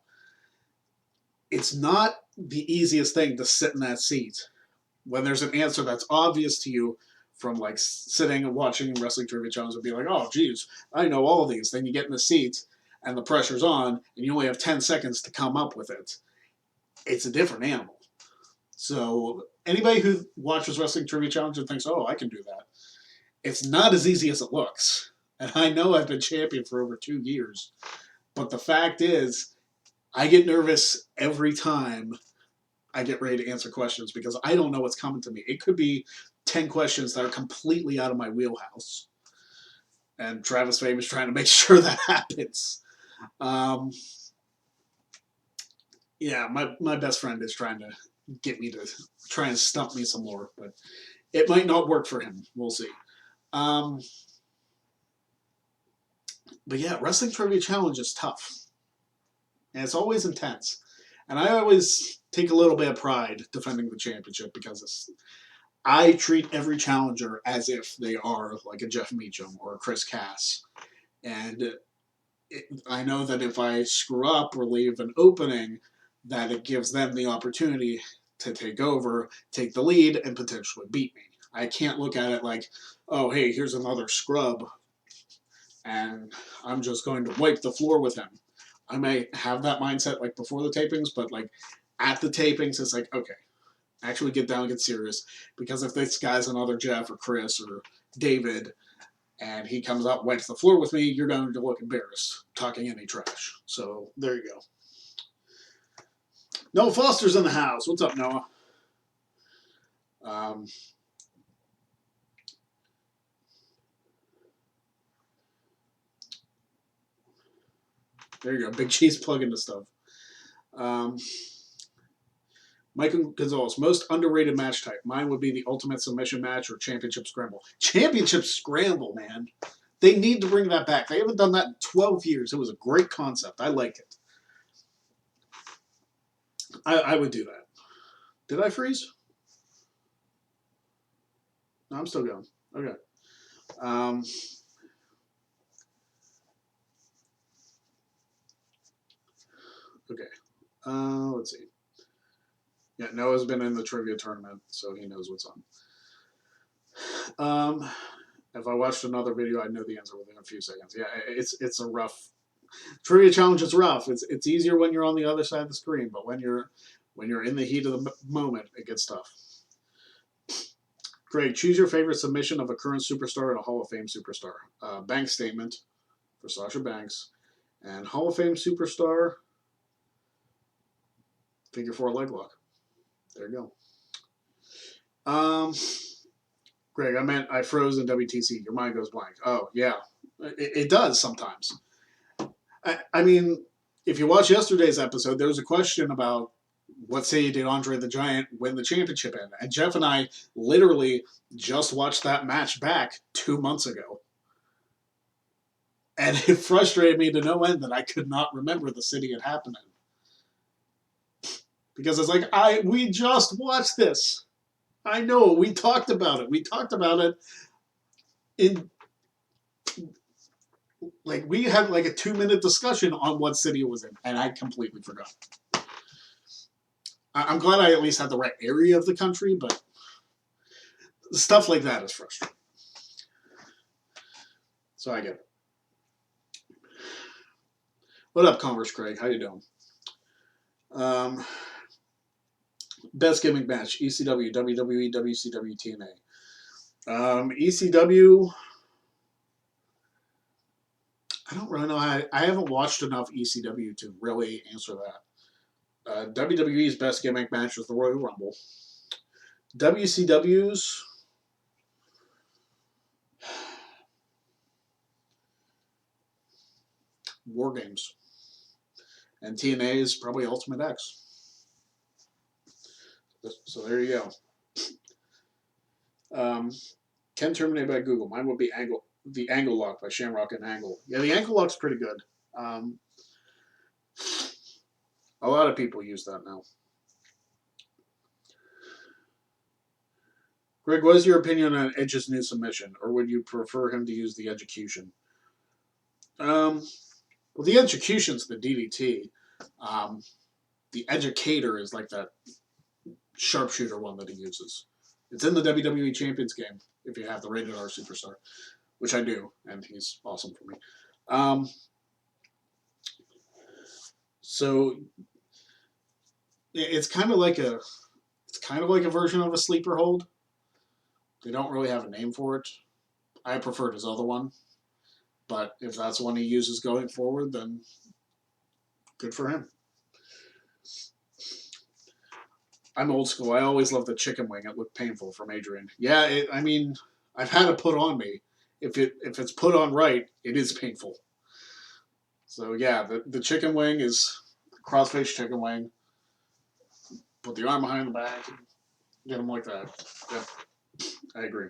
it's not the easiest thing to sit in that seat when there's an answer that's obvious to you from like sitting and watching Wrestling Trivia Challenge and be like, oh, geez, I know all these. Then you get in the seat and the pressure's on and you only have 10 seconds to come up with it. It's a different animal. So anybody who watches Wrestling Trivia Challenge and thinks, oh, I can do that, it's not as easy as it looks. And I know I've been champion for over 2 years. But the fact is, I get nervous every time I get ready to answer questions because I don't know what's coming to me. It could be 10 questions that are completely out of my wheelhouse. And Travis Fame is trying to make sure that happens. Yeah, my best friend is trying to get me to try and stump me some more, but it might not work for him. We'll see. But yeah, Wrestling Trivia Challenge is tough. And it's always intense. And I always take a little bit of pride defending the championship because I treat every challenger as if they are like a Jeff Meacham or a Chris Cass. And I know that if I screw up or leave an opening, that it gives them the opportunity to take over, take the lead, and potentially beat me. I can't look at it like, oh, hey, here's another scrub, and I'm just going to wipe the floor with him. I may have that mindset like before the tapings, but like at the tapings, it's like, okay, actually get down and get serious. Because if this guy's another Jeff or Chris or David, and he comes out and wipes the floor with me, you're going to look embarrassed talking any trash. So there you go. Noah Foster's in the house. What's up, Noah? There you go. Big Cheese plugging the stuff. Michael Gonzalez, most underrated match type. Mine would be the Ultimate Submission match or Championship Scramble. Championship Scramble, man. They need to bring that back. They haven't done that in 12 years. It was a great concept. I like it. I would do that. Did I freeze? No, I'm still going. Okay. Okay. Let's see. Yeah, Noah's been in the trivia tournament, so he knows what's on. If I watched another video, I'd know the answer within a few seconds. Yeah, it's a rough trivia challenge. Is rough. It's easier when you're on the other side of the screen, but when you're in the heat of the moment, it gets tough. Greg, choose your favorite submission of a current superstar and a Hall of Fame superstar. Bank statement for Sasha Banks, and Hall of Fame superstar figure 4 leg lock. There you go. Greg, I froze in WTC. Your mind goes blank. Oh, yeah. It does sometimes. I mean, if you watch yesterday's episode, there was a question about what city did Andre the Giant win the championship in? And Jeff and I literally just watched that match back 2 months ago. And it frustrated me to no end that I could not remember the city it happened in. Because it's like, we just watched this. I know, we talked about it. We talked about it in, like, we had like a 2-minute discussion on what city it was in, and I completely forgot. I'm glad I at least had the right area of the country, but stuff like that is frustrating. So I get it. What up, Converse Craig? How you doing? Best gimmick match: ECW, WWE, WCW, TNA. ECW. I don't really know. I haven't watched enough ECW to really answer that. WWE's best gimmick match was the Royal Rumble. WCW's War Games. And TNA's probably Ultimate X. So there you go. Ken terminated by Google. Mine would be the Angle Lock by Shamrock and Angle. Yeah, the Angle Lock's pretty good. A lot of people use that now. Greg, what is your opinion on Edge's new submission, or would you prefer him to use the Execution? Well, the Execution's the DDT. The Educator is like that sharpshooter one that he uses. It's in the WWE Champions game if you have the Rated R Superstar, which I do, and he's awesome for me. So it's kind of like a version of a sleeper hold. They don't really have a name for it. I preferred his other one, but if that's one he uses going forward, then good for him. I'm old school. I always loved the chicken wing. It looked painful from Adrian. Yeah, I mean, I've had it put on me. If it's put on right, it is painful. So yeah, the chicken wing is crossface chicken wing. Put the arm behind the back and get him like that. Yeah, I agree.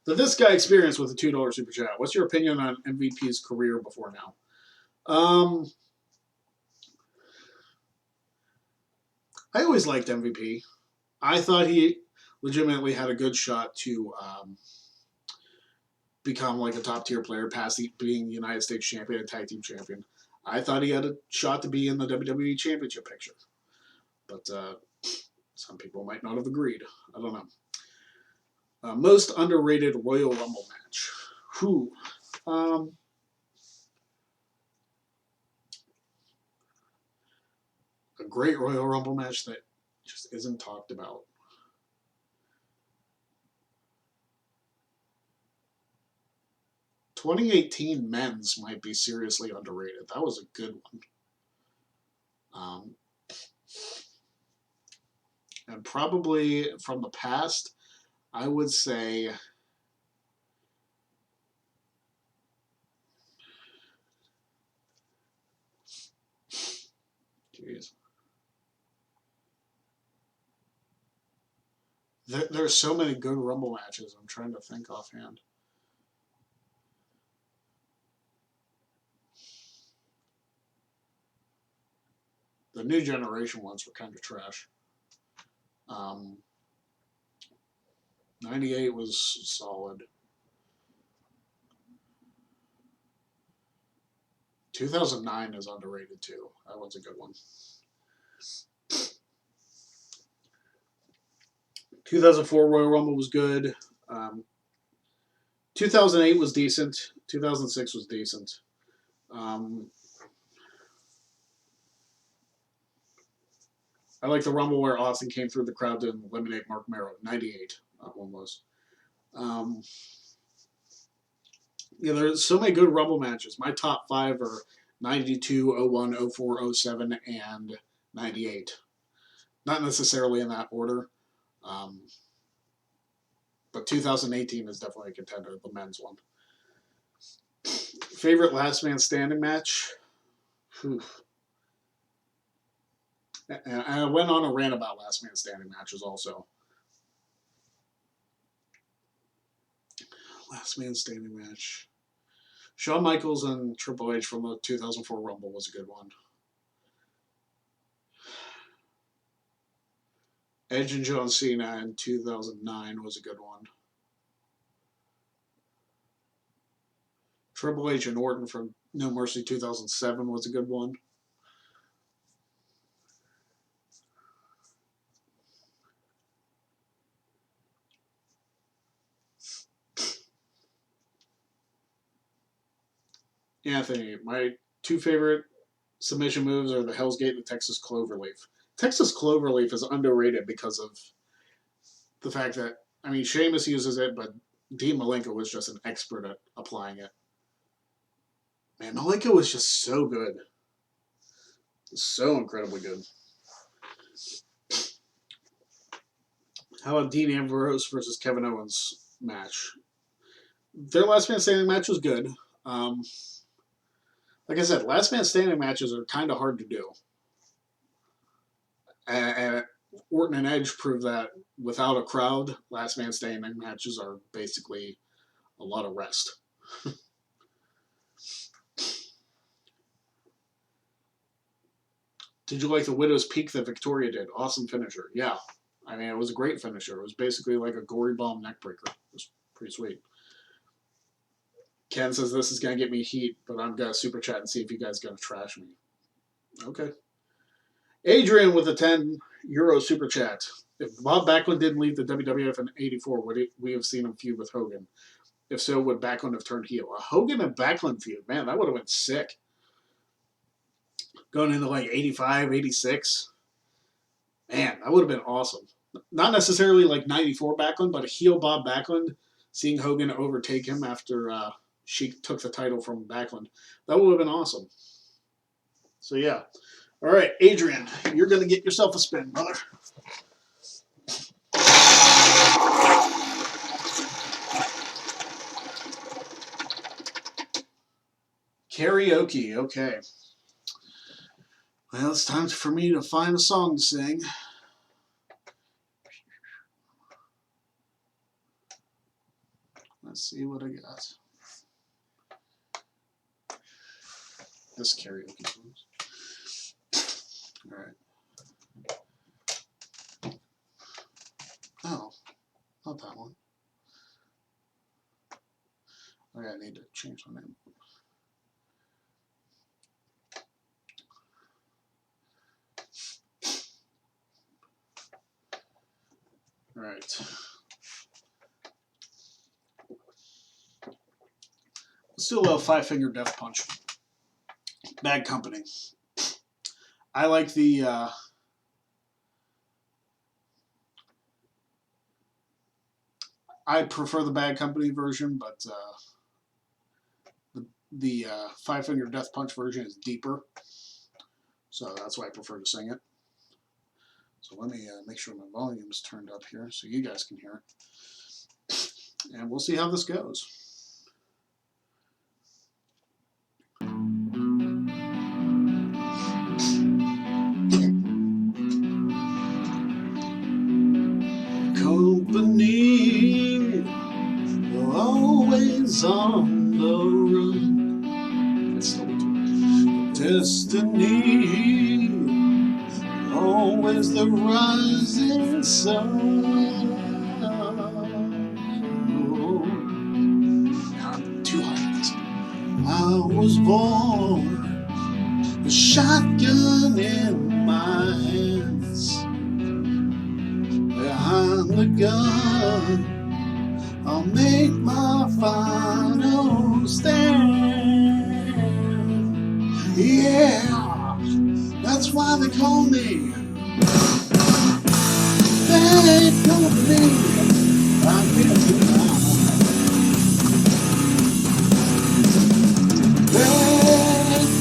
This guy experienced with a $2 super chat. What's your opinion on MVP's career before now? I always liked MVP. I thought he legitimately had a good shot to become like a top tier player, past being United States champion and tag team champion. I thought he had a shot to be in the WWE Championship picture, but some people might not have agreed. I don't know. Most underrated Royal Rumble match. Who? A great Royal Rumble match that just isn't talked about. '18 men's might be seriously underrated. That was a good one. And probably from the past, I would say Jeez. There's so many good Rumble matches. I'm trying to think offhand. The New Generation ones were kind of trash. 98 was solid. 2009 is underrated too. That was a good one. 2004 Royal Rumble was good. 2008 was decent. 2006 was decent. I like the Rumble where Austin came through the crowd to eliminate Mark Merrow. 98, that one was. Yeah, there's so many good Rumble matches. My top 5 are 92, 01, 04, 07, and 98. Not necessarily in that order. But 2018 is definitely a contender, the men's one. Favorite last man standing match? Whew. And I went on a rant about last man standing matches also. Last man standing match. Shawn Michaels and Triple H from the 2004 Rumble was a good one. Edge and John Cena in 2009 was a good one. Triple H and Orton from No Mercy 2007 was a good one. Anthony, my 2 favorite submission moves are the Hell's Gate and the Texas Cloverleaf. Texas Cloverleaf is underrated because of the fact that, I mean, Sheamus uses it, but Dean Malenko was just an expert at applying it. Man, Malenko was just so good. So incredibly good. How about Dean Ambrose versus Kevin Owens match? Their last man standing match was good. Like I said, last man standing matches are kind of hard to do. And Orton and Edge proved that without a crowd, last man standing matches are basically a lot of rest. Did you like the Widow's Peak that Victoria did? Awesome finisher. Yeah. I mean, it was a great finisher. It was basically like a gory bomb neckbreaker. It was pretty sweet. Ken says this is going to get me heat, but I'm going to super chat and see if you guys are going to trash me. Okay. Adrian with a €10 super chat. If Bob Backlund didn't leave the WWF in '84, would we have seen him feud with Hogan? If so, would Backlund have turned heel? A Hogan and Backlund feud, man, that would have been sick. Going into like 85, 86. Man, that would have been awesome. Not necessarily like 94 Backlund, but a heel Bob Backlund, seeing Hogan overtake him after she took the title from Backlund. That would have been awesome. So, yeah. All right, Adrian, you're going to get yourself a spin, brother. Karaoke, okay. Well, it's time for me to find a song to sing. Let's see what I got. This karaoke song. All right. Oh, not that one. Okay, I need to change my name. All right. Let's do a little 5-finger death punch. Bad Company. I like the I prefer the Bad Company version, but the 5-finger death punch version is deeper, so that's why I prefer to sing it. So let me make sure my volume's turned up here so you guys can hear it, and we'll see how this goes. company, always on the run. It's still destiny, always the rising sun. Oh, too high. I was born, a shotgun in my hands. Behind the gun, I'll make my final stand. Yeah, that's why they call me Bad Company. I can't deny.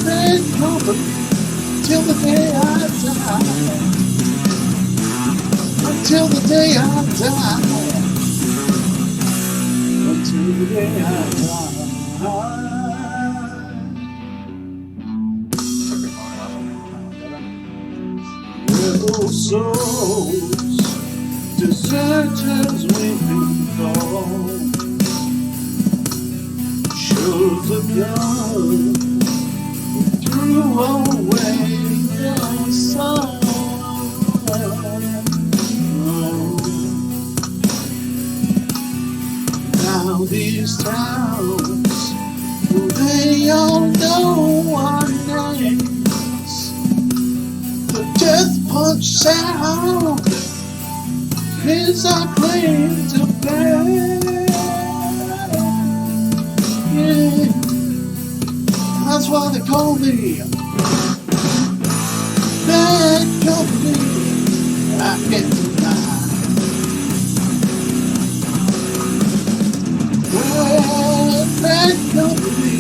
Bad Company till the day I die. Until the day I die. Until the day I die. Rebel souls, deserters weeping fall. Shows the gun, threw away the sun. Now these towns, they all know our names. The death punch sound is our claim to fame. Yeah, that's why they call me Bad Company. I can't deny. Bad Company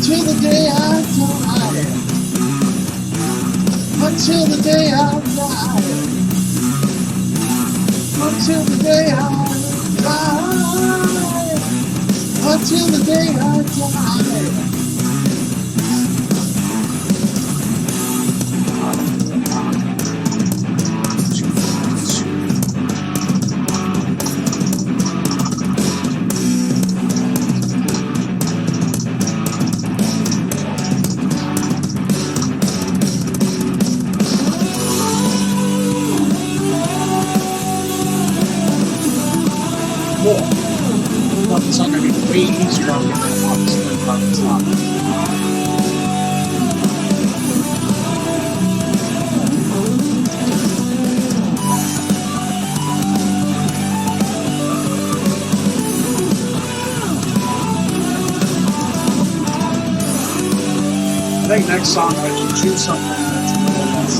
till the day I die. Until the day I die. Until the day I die. Until the day I die. It's not going to be way easier on the obviously than it's not. I think next song I should choose something that's a little less.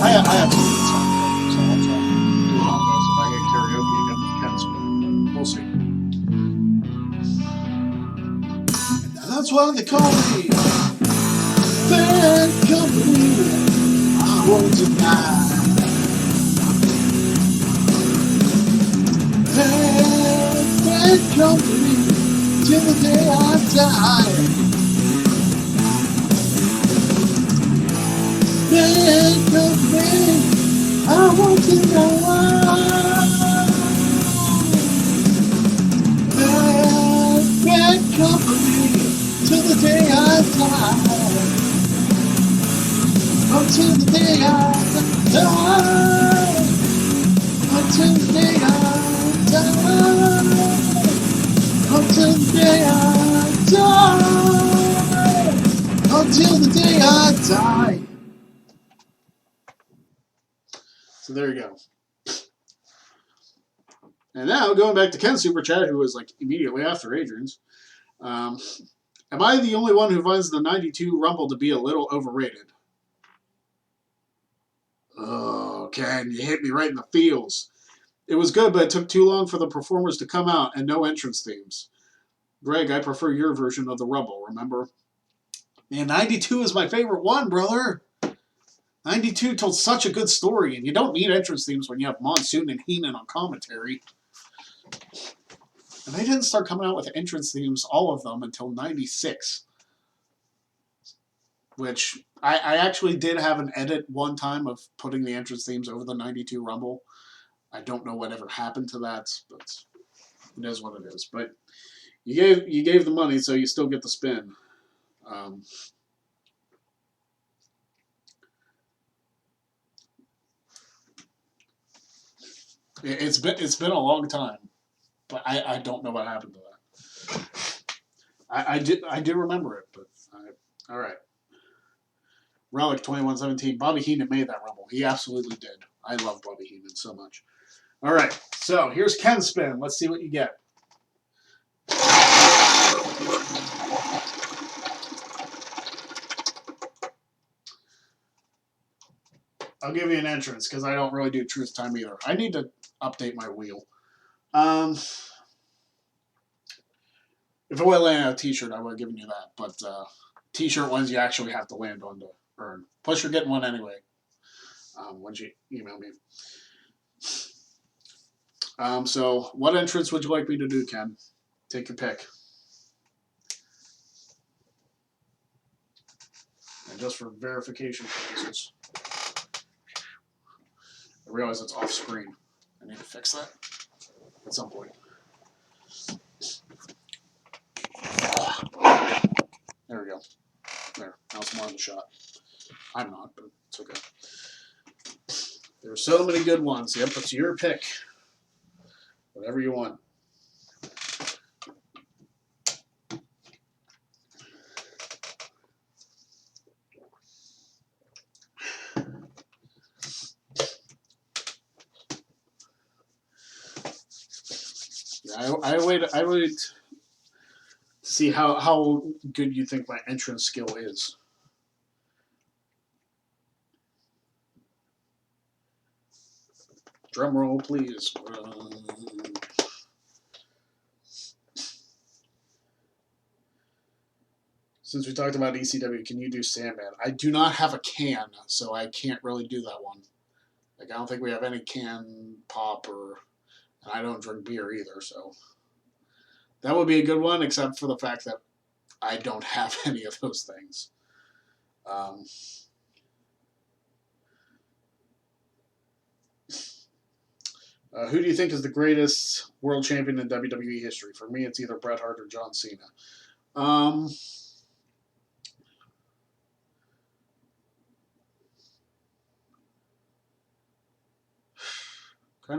I have to do something, so I'll try to do it on those if I get karaoke again with Ken's, but we'll see. That's why they call me Bad Company. I won't deny. Bad Company till the day I die. Bad Company, I won't deny. Bad Company till the day I die. Until the day I die. Until the day I die. Until the day I die. Until the day I die. So there you go. And now going back to Ken's super chat, who was like immediately after Adrian's. Am I the only one who finds the 92 Rumble to be a little overrated? Oh, Ken, you hit me right in the feels. It was good, but it took too long for the performers to come out and no entrance themes. Greg, I prefer your version of the Rumble, remember? Man, 92 is my favorite one, brother. 92 told such a good story, and you don't need entrance themes when you have Monsoon and Heenan on commentary. And they didn't start coming out with entrance themes, all of them, until 96. Which, I actually did have an edit one time of putting the entrance themes over the 92 Rumble. I don't know whatever happened to that, but it is what it is. But you gave the money, so you still get the spin. It's been a long time, but I don't know what happened to that. I do remember it, but all right. Relic 2117. Bobby Heenan made that Rumble. He absolutely did. I love Bobby Heenan so much. All right, so here's Ken's spin. Let's see what you get. I'll give you an entrance because I don't really do truth time either. I need to update my wheel. If I would have landed a t-shirt, I would have given you that. But t-shirt ones you actually have to land on to earn. Plus, you're getting one anyway. Once you email me. So, what entrance would you like me to do, Ken? Take your pick. And just for verification purposes. I realize it's off screen. I need to fix that at some point. There we go. There. Now it's more in the shot. I'm not, but it's okay. There's so many good ones. Yep, it's your pick. Whatever you want. Yeah, I wait to see how good you think my entrance skill is. Drum roll, please. Since we talked about ECW, can you do Sandman? I do not have a can, so I can't really do that one. Like, I don't think we have any can pop, and I don't drink beer either, so that would be a good one, except for the fact that I don't have any of those things. Who do you think is the greatest world champion in WWE history? For me, it's either Bret Hart or John Cena. Kind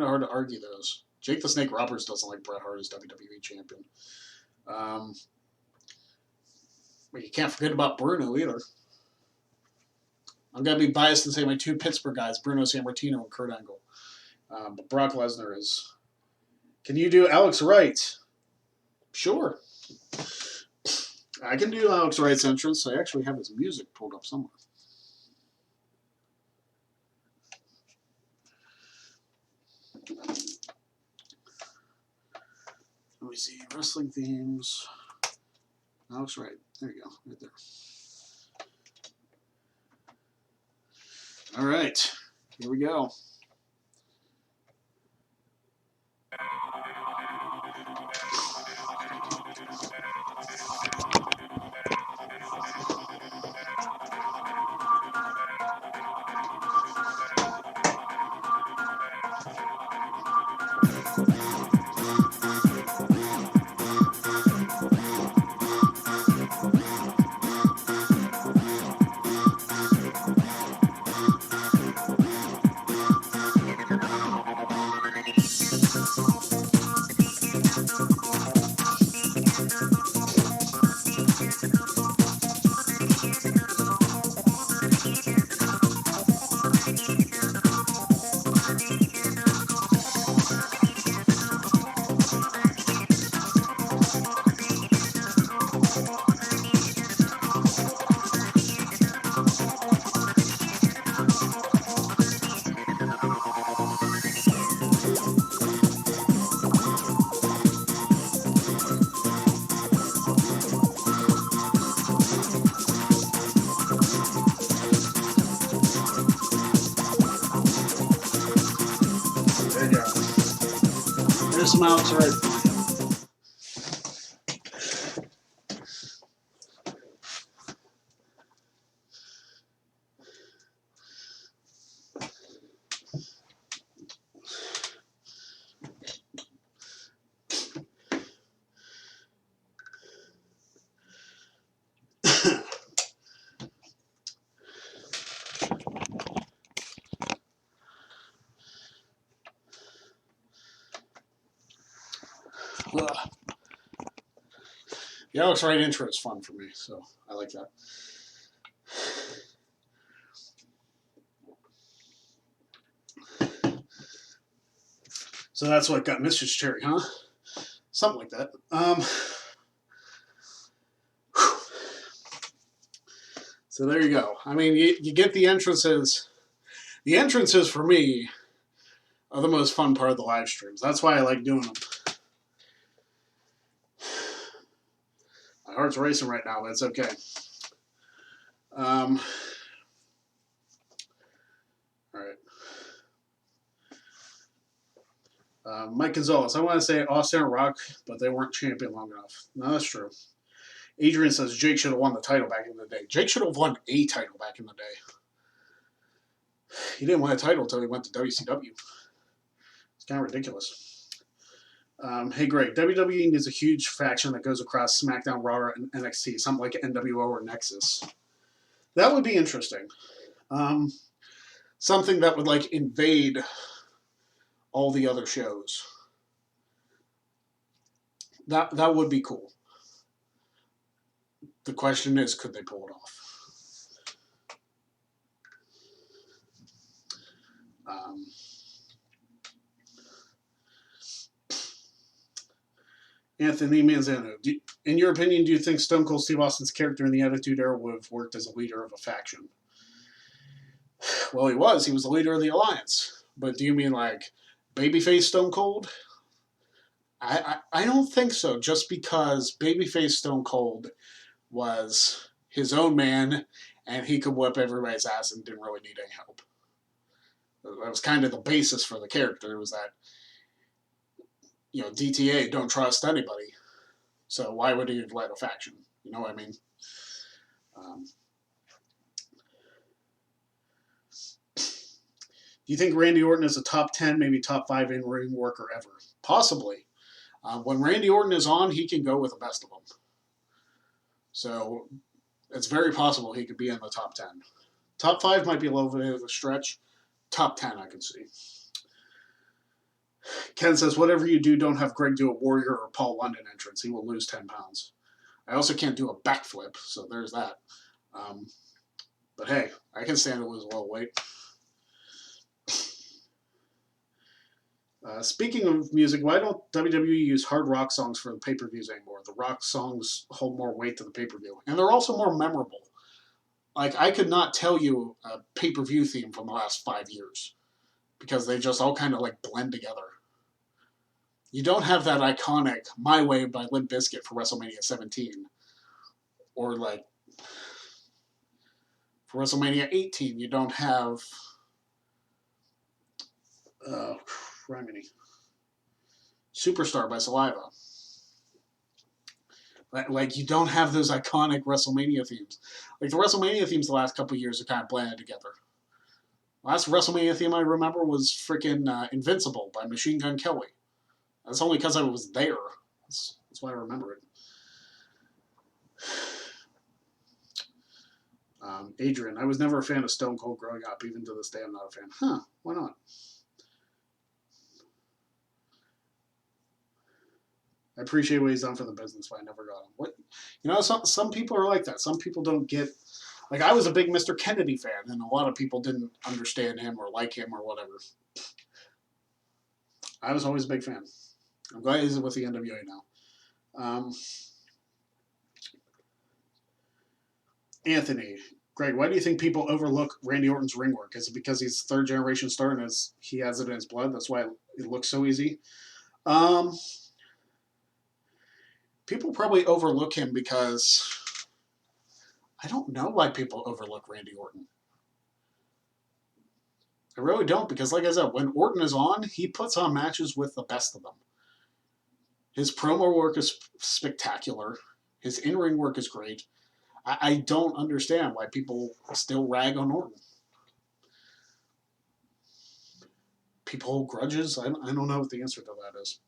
of hard to argue those. Jake the Snake Roberts doesn't like Bret Hart as WWE champion. But you can't forget about Bruno either. I'm going to be biased and say my two Pittsburgh guys, Bruno Sammartino and Kurt Angle. But Brock Lesnar is... Can you do Alex Wright? Sure. I can do Alex Wright's entrance. I actually have his music pulled up somewhere. Let me see. Wrestling themes. Alex Wright. There you go. Right there. All right. Here we go. There's some Alex Wright. Ugh. The Alex Wright intro is fun for me, so I like that. So that's what got Mrs. Cherry, huh? Something like that. So there you go. I mean, you get the entrances. The entrances, for me, are the most fun part of the live streams. That's why I like doing them. My heart's racing right now, but it's okay. All right. Mike Gonzalez, I want to say Austin and Rock, but they weren't champion long enough. No, that's true. Adrian says Jake should have won the title back in the day. Jake should have won a title back in the day. He didn't win a title until he went to WCW. It's kind of ridiculous. Hey, Greg, WWE needs a huge faction that goes across SmackDown, Raw, and NXT, something like NWO or Nexus. That would be interesting. Something that would, like, invade all the other shows. That would be cool. The question is, could they pull it off? Anthony Manzano, in your opinion, do you think Stone Cold Steve Austin's character in the Attitude Era would have worked as a leader of a faction? Well, he was. He was the leader of the Alliance. But do you mean like babyface Stone Cold? I don't think so. Just because babyface Stone Cold was his own man and he could whip everybody's ass and didn't really need any help. That was kind of the basis for the character. It was that, you know, DTA, don't trust anybody. So why would he have led a faction? You know what I mean? Do you think Randy Orton is a top 10, maybe top 5 in-ring worker ever? Possibly. When Randy Orton is on, he can go with the best of them. So it's very possible he could be in the top 10. Top 5 might be a little bit of a stretch. Top 10 I can see. Ken says, whatever you do, don't have Greg do a Warrior or Paul London entrance. He will lose 10 pounds. I also can't do a backflip, so there's that. But hey, I can stand to lose a little weight. Speaking of music, why don't WWE use hard rock songs for the pay-per-views anymore? The rock songs hold more weight to the pay-per-view. And they're also more memorable. Like, I could not tell you a pay-per-view theme from the last 5 years. Because they just all kind of, like, blend together. You don't have that iconic My Way by Limp Bizkit for WrestleMania 17. Or, like, for WrestleMania 18, you don't have... Criminy. Superstar by Saliva. Like, you don't have those iconic WrestleMania themes. Like, the WrestleMania themes the last couple of years are kind of blended together. Last WrestleMania theme I remember was freaking Invincible by Machine Gun Kelly. That's only because I was there. That's why I remember it. Adrian, I was never a fan of Stone Cold growing up. Even to this day, I'm not a fan. Huh, why not? I appreciate what he's done for the business, but I never got him. What, you know, some people are like that. Some people don't get... Like, I was a big Mr. Kennedy fan, and a lot of people didn't understand him or like him or whatever. I was always a big fan. I'm glad he's with the NWA now. Anthony, Greg, why do you think people overlook Randy Orton's ring work? Is it because he's third-generation star and he has it in his blood? That's why it looks so easy? People probably overlook him because... I don't know why people overlook Randy Orton. I really don't, because like I said, when Orton is on, he puts on matches with the best of them. His promo work is spectacular. His in-ring work is great. I don't understand why people still rag on Orton. People hold grudges? I don't know what the answer to that is.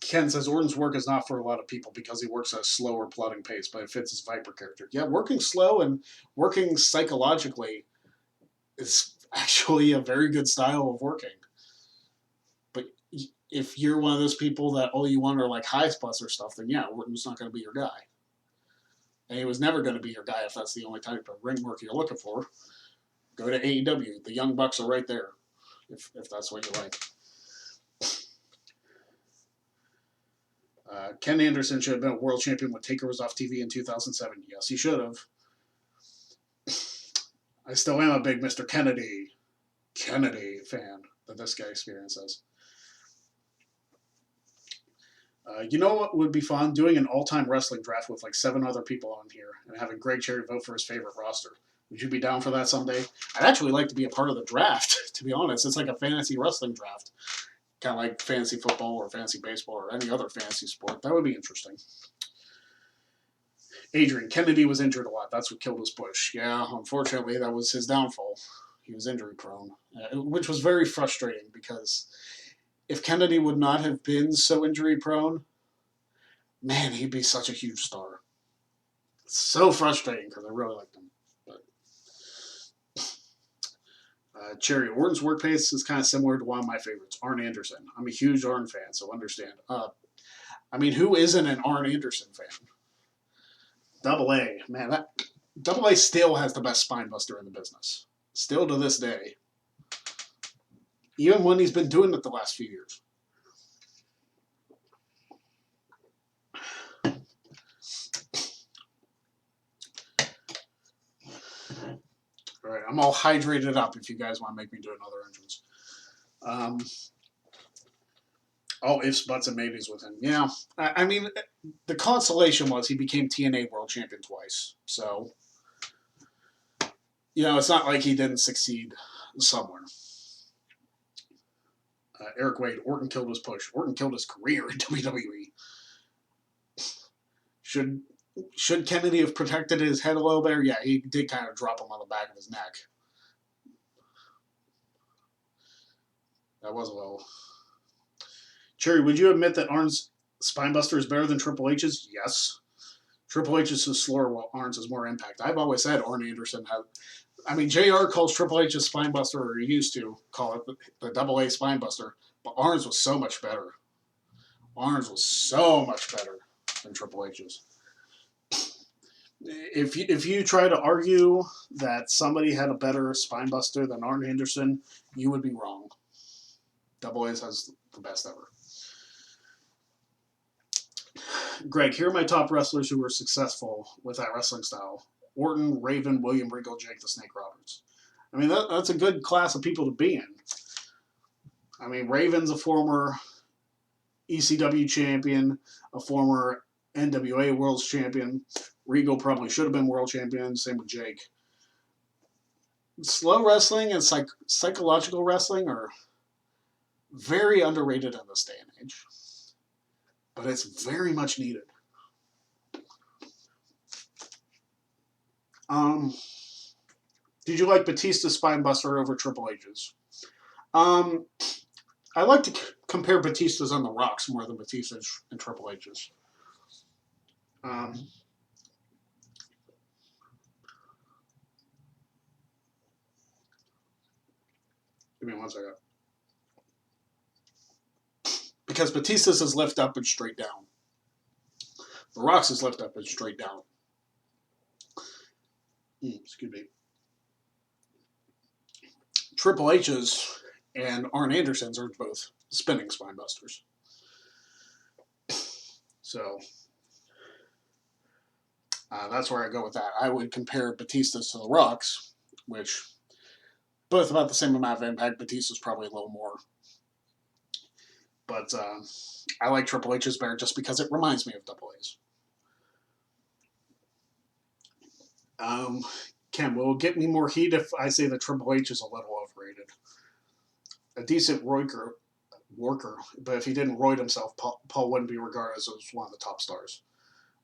Ken says Orton's work is not for a lot of people because he works at a slower, plodding pace, but it fits his Viper character. Yeah, working slow and working psychologically is actually a very good style of working. if you're one of those people that all you want are like high spots or stuff, then yeah, Orton's not going to be your guy. And he was never going to be your guy if that's the only type of ring work you're looking for. Go to AEW. The Young Bucks are right there, if that's what you like. Ken Anderson should have been a world champion when Taker was off TV in 2007. Yes, he should have. I still am a big Mr. Kennedy fan that this guy experiences. You know what would be fun? Doing an all-time wrestling draft with like 7 other people on here and having Greg Cherry vote for his favorite roster. Would you be down for that someday? I'd actually like to be a part of the draft, to be honest. It's like a fantasy wrestling draft. Kind of like fantasy football or fantasy baseball or any other fantasy sport. That would be interesting. Adrian, Kennedy was injured a lot. That's what killed his push. Yeah, unfortunately, that was his downfall. He was injury prone, which was very frustrating because if Kennedy would not have been so injury prone, man, he'd be such a huge star. It's so frustrating because I really liked him. But Cherry, Orton's work pace is kind of similar to one of my favorites, Arn Anderson. I'm a huge Arn fan, so understand. I mean, who isn't an Arn Anderson fan? Double A, man, that Double A still has the best spine buster in the business. Still to this day. Even when he's been doing it the last few years. All right, I'm all hydrated up if you guys want to make me do another entrance. All ifs, buts, and maybes with him. Yeah, I mean, the consolation was he became TNA World Champion twice. So, it's not like he didn't succeed somewhere. Eric Wade, Orton killed his push. Orton killed his career in WWE. Should Kennedy have protected his head a little better? Yeah, he did kind of drop him on the back of his neck. That was a little... Cherry, would you admit that Arn's Spinebuster is better than Triple H's? Yes. Triple H's is slower while Arn's has more impact. I've always said Arn Anderson had... I mean, JR calls Triple H's Spinebuster, or he used to call it the Double A Spinebuster, but Arn's was so much better. Arn's was so much better than Triple H's. If you try to argue that somebody had a better Spinebuster than Arn Anderson, you would be wrong. Double A's has the best ever. Greg, here are my top wrestlers who were successful with that wrestling style. Orton, Raven, William Regal, Jake the Snake Roberts. I mean, that's a good class of people to be in. I mean, Raven's a former ECW champion, a former NWA World Champion. Regal probably should have been World Champion. Same with Jake. Slow wrestling and psychological wrestling are very underrated in this day and age. But it's very much needed. Did you like Batista's Spinebuster over Triple H's? I like to compare Batista's on the Rocks more than Batista's and Triple H's. Give me one second. Because Batista's is lift up and straight down. The Rock's is lift up and straight down. Excuse me. Triple H's and Arn Anderson's are both spinning Spinebusters. So that's where I go with that. I would compare Batista's to the Rock's, which both about the same amount of impact. Batista's probably a little more. But I like Triple H's better just because it reminds me of Double A's. Ken, will it get me more heat if I say that Triple H is a little overrated? A decent worker, but if he didn't roid himself, Paul wouldn't be regarded as one of the top stars.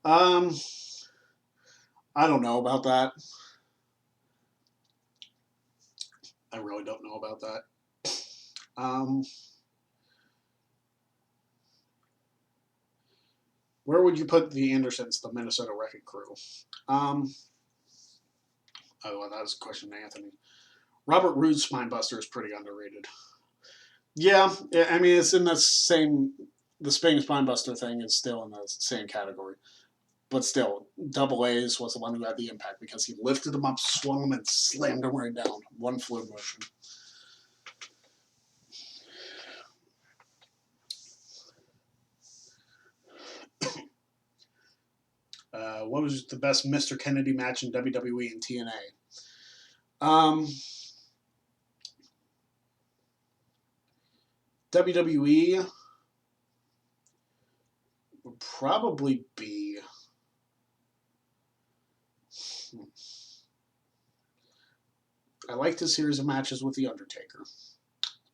I don't know about that. I really don't know about that. Where would you put the Andersons, the Minnesota Wrecking Crew? Oh, that was a question to Anthony. Robert Roode's Spinebuster is pretty underrated. Yeah, I mean it's in the same. The Spain Spinebuster thing is still in the same category, but still, Double A's was the one who had the impact because he lifted him up, swung him, and slammed him right down. One fluid motion. What was the best Mr. Kennedy match in WWE and TNA? WWE would probably be. I liked his series of matches with The Undertaker.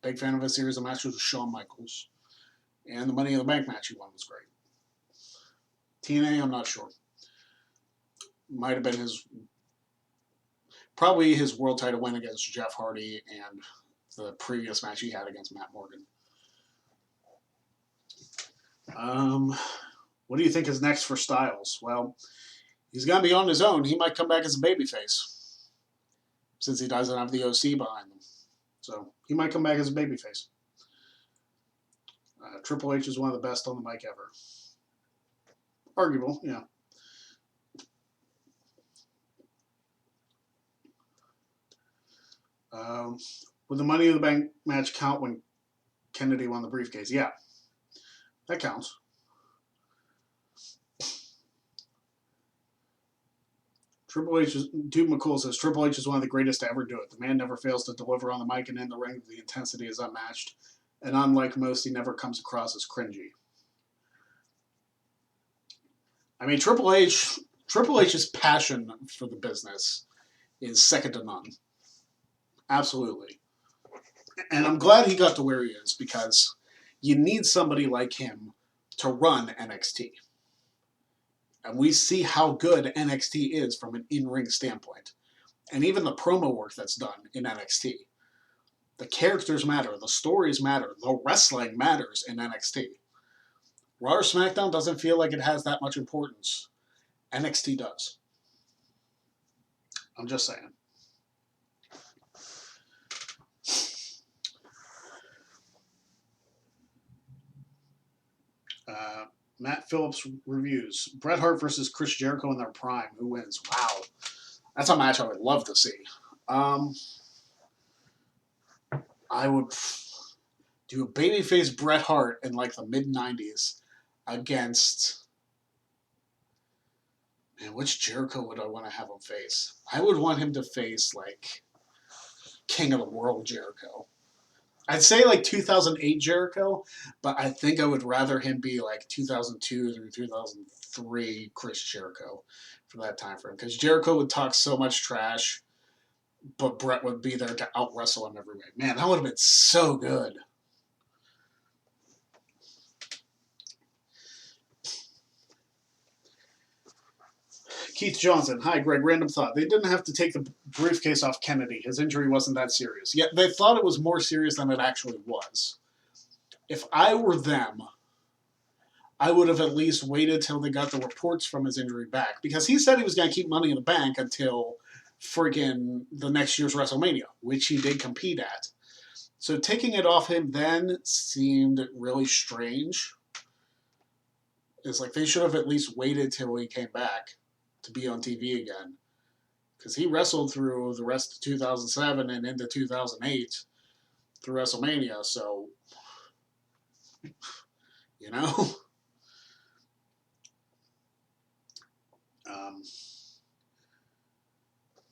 Big fan of his series of matches with Shawn Michaels. And the Money in the Bank match he won was great. TNA, I'm not sure. Might have been probably his world title win against Jeff Hardy and the previous match he had against Matt Morgan. What do you think is next for Styles? Well, he's going to be on his own. He might come back as a babyface since he doesn't have the OC behind him. So he might come back as a babyface. Triple H is one of the best on the mic ever. Arguable, yeah. Would the Money in the Bank match count when Kennedy won the briefcase? Yeah, that counts. Triple H Dude McCool says Triple H is one of the greatest to ever do it. The man never fails to deliver on the mic and in the ring. The intensity is unmatched, and unlike most, he never comes across as cringy. I mean, Triple H's passion for the business is second to none. Absolutely. And I'm glad he got to where he is because you need somebody like him to run NXT. And we see how good NXT is from an in-ring standpoint. And even the promo work that's done in NXT. The characters matter, the stories matter, the wrestling matters in NXT. Raw or SmackDown doesn't feel like it has that much importance. NXT does. I'm just saying. Matt Phillips reviews. Bret Hart versus Chris Jericho in their prime. Who wins? Wow. That's a match I would love to see. I would do a babyface Bret Hart in like the mid-90s against... Man, which Jericho would I want to have him face? I would want him to face like King of the World Jericho. I'd say like 2008 Jericho, but I think I would rather him be like 2002 through 2003 Chris Jericho for that time frame. Because Jericho would talk so much trash, but Bret would be there to out-wrestle him every way. Man, that would have been so good. Keith Johnson. Hi, Greg. Random thought. They didn't have to take the briefcase off Kennedy. His injury wasn't that serious. Yet they thought it was more serious than it actually was. If I were them, I would have at least waited till they got the reports from his injury back. Because he said he was going to keep Money in the Bank until friggin' the next year's WrestleMania, which he did compete at. So taking it off him then seemed really strange. It's like they should have at least waited till he came back to be on TV again. Because he wrestled through the rest of 2007 and into 2008 through WrestleMania, so, you know.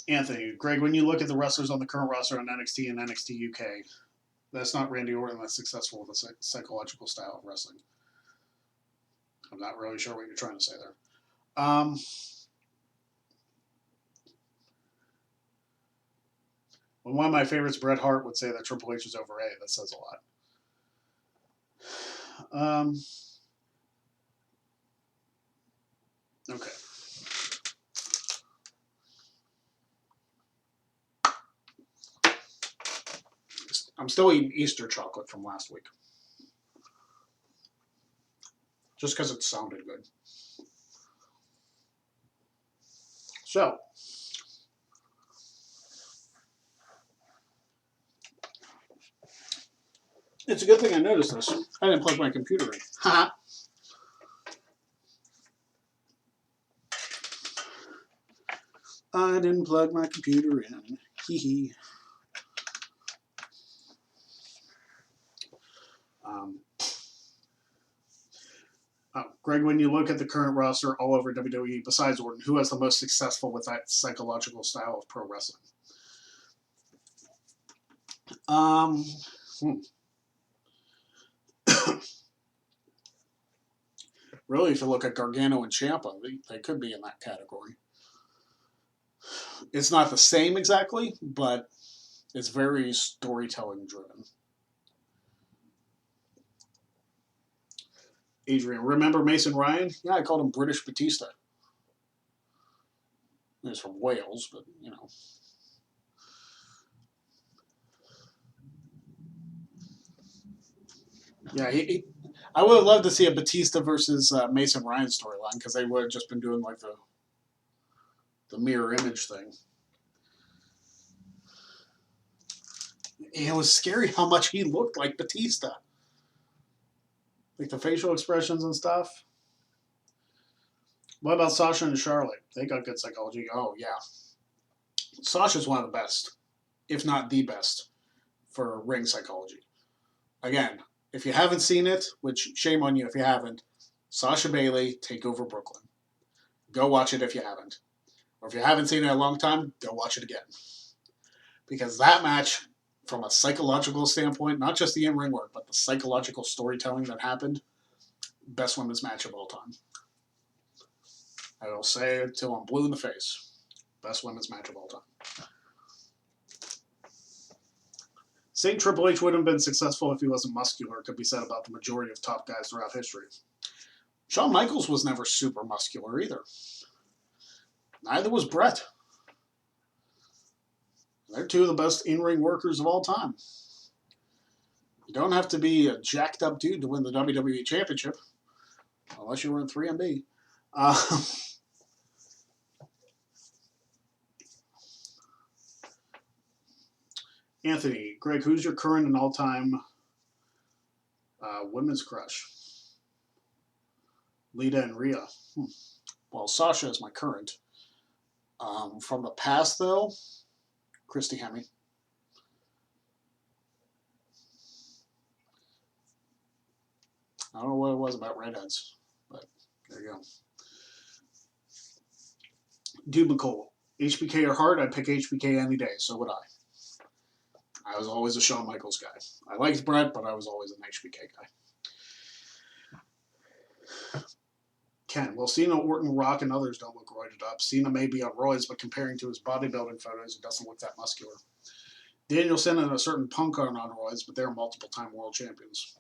Anthony, Greg, when you look at the wrestlers on the current roster on NXT and NXT UK, that's not Randy Orton that's successful with a psychological style of wrestling. I'm not really sure what you're trying to say there. When one of my favorites, Bret Hart, would say that Triple H is over A, that says a lot. Okay. I'm still eating Easter chocolate from last week. Just because it sounded good. So, It's a good thing I noticed this. I didn't plug my computer in. Ha! I didn't plug my computer in. Hee hee. Greg, when you look at the current roster all over WWE, besides Orton, who has the most successful with that psychological style of pro wrestling? Hmm. Really, if you look at Gargano and Ciampa, they could be in that category. It's not the same exactly, but it's very storytelling driven. Adrian, remember Mason Ryan? Yeah, I called him British Batista. He's from Wales, but you know. Yeah, I would have loved to see a Batista versus Mason Ryan storyline because they would have just been doing like the mirror image thing. And it was scary how much he looked like Batista. Like the facial expressions and stuff. What about Sasha and Charlotte? They got good psychology. Oh, yeah. Sasha's one of the best, if not the best, for ring psychology. Again, if you haven't seen it, which shame on you if you haven't, Sasha Bailey, Take Over Brooklyn. Go watch it if you haven't. Or if you haven't seen it in a long time, go watch it again. Because that match, from a psychological standpoint, not just the in-ring work, but the psychological storytelling that happened, best women's match of all time. I will say it till I'm blue in the face. Best women's match of all time. Saying Triple H wouldn't have been successful if he wasn't muscular could be said about the majority of top guys throughout history. Shawn Michaels was never super muscular either. Neither was Brett. They're two of the best in-ring workers of all time. You don't have to be a jacked up dude to win the WWE Championship, unless you were in 3MB. Anthony, Greg, who's your current and all-time women's crush? Lita and Rhea. Well, Sasha is my current. From the past, though, Christy Hemme. I don't know what it was about redheads, but there you go. Dude McCall. HBK or Hart, I'd pick HBK any day, so would I. I was always a Shawn Michaels guy. I liked Brett, but I was always an HBK guy. Ken, well, Cena, Orton, Rock, and others don't look roided up. Cena may be on roids, but comparing to his bodybuilding photos, he doesn't look that muscular. Danielson and a certain Punk aren't on roids, but they're multiple-time world champions.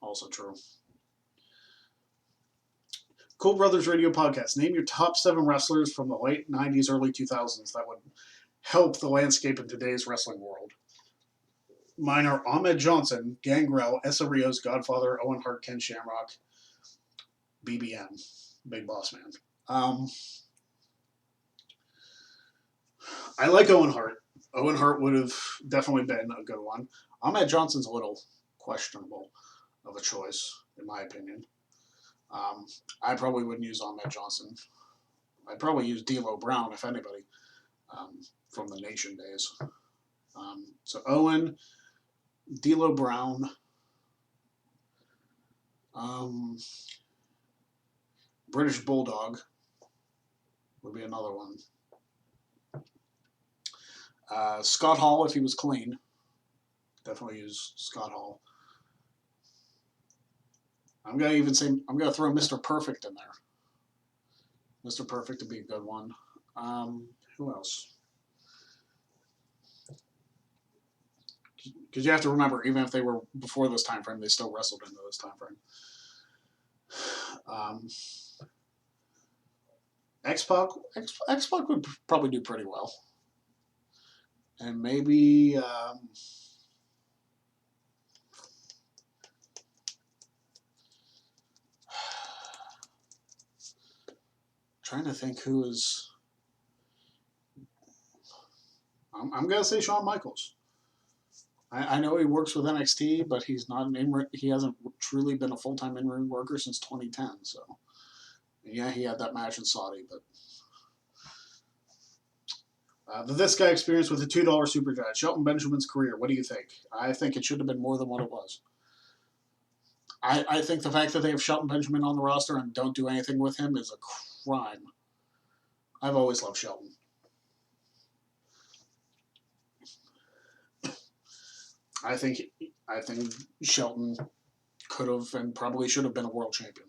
Also true. Cool Brothers Radio Podcast. Name your top 7 wrestlers from the late 90s, early 2000s that would help the landscape in today's wrestling world. Mine are Ahmed Johnson, Gangrel, Essa Rios, Godfather, Owen Hart, Ken Shamrock, BBM, Big Boss Man. I like Owen Hart. Owen Hart would have definitely been a good one. Ahmed Johnson's a little questionable of a choice, in my opinion. I probably wouldn't use Ahmed Johnson. I'd probably use D'Lo Brown, if anybody, from the Nation days. So Owen, D'Lo Brown, British Bulldog would be another one. Scott Hall, if he was clean. Definitely use Scott Hall. I'm going to throw Mr. Perfect in there. Mr. Perfect would be a good one. Who else? Because you have to remember, even if they were before this time frame, they still wrestled into this time frame. X-Pac would probably do pretty well. And maybe... trying to think who is... I'm going to say Shawn Michaels. I know he works with NXT, but he's not an in. He hasn't truly been a full time in ring worker since 2010. So yeah, he had that match in Saudi, but. This guy experienced with a $2 super chat. Shelton Benjamin's career. What do you think? I think it should have been more than what it was. I think the fact that they have Shelton Benjamin on the roster and don't do anything with him is a crime. I've always loved Shelton. I think Shelton could have and probably should have been a world champion.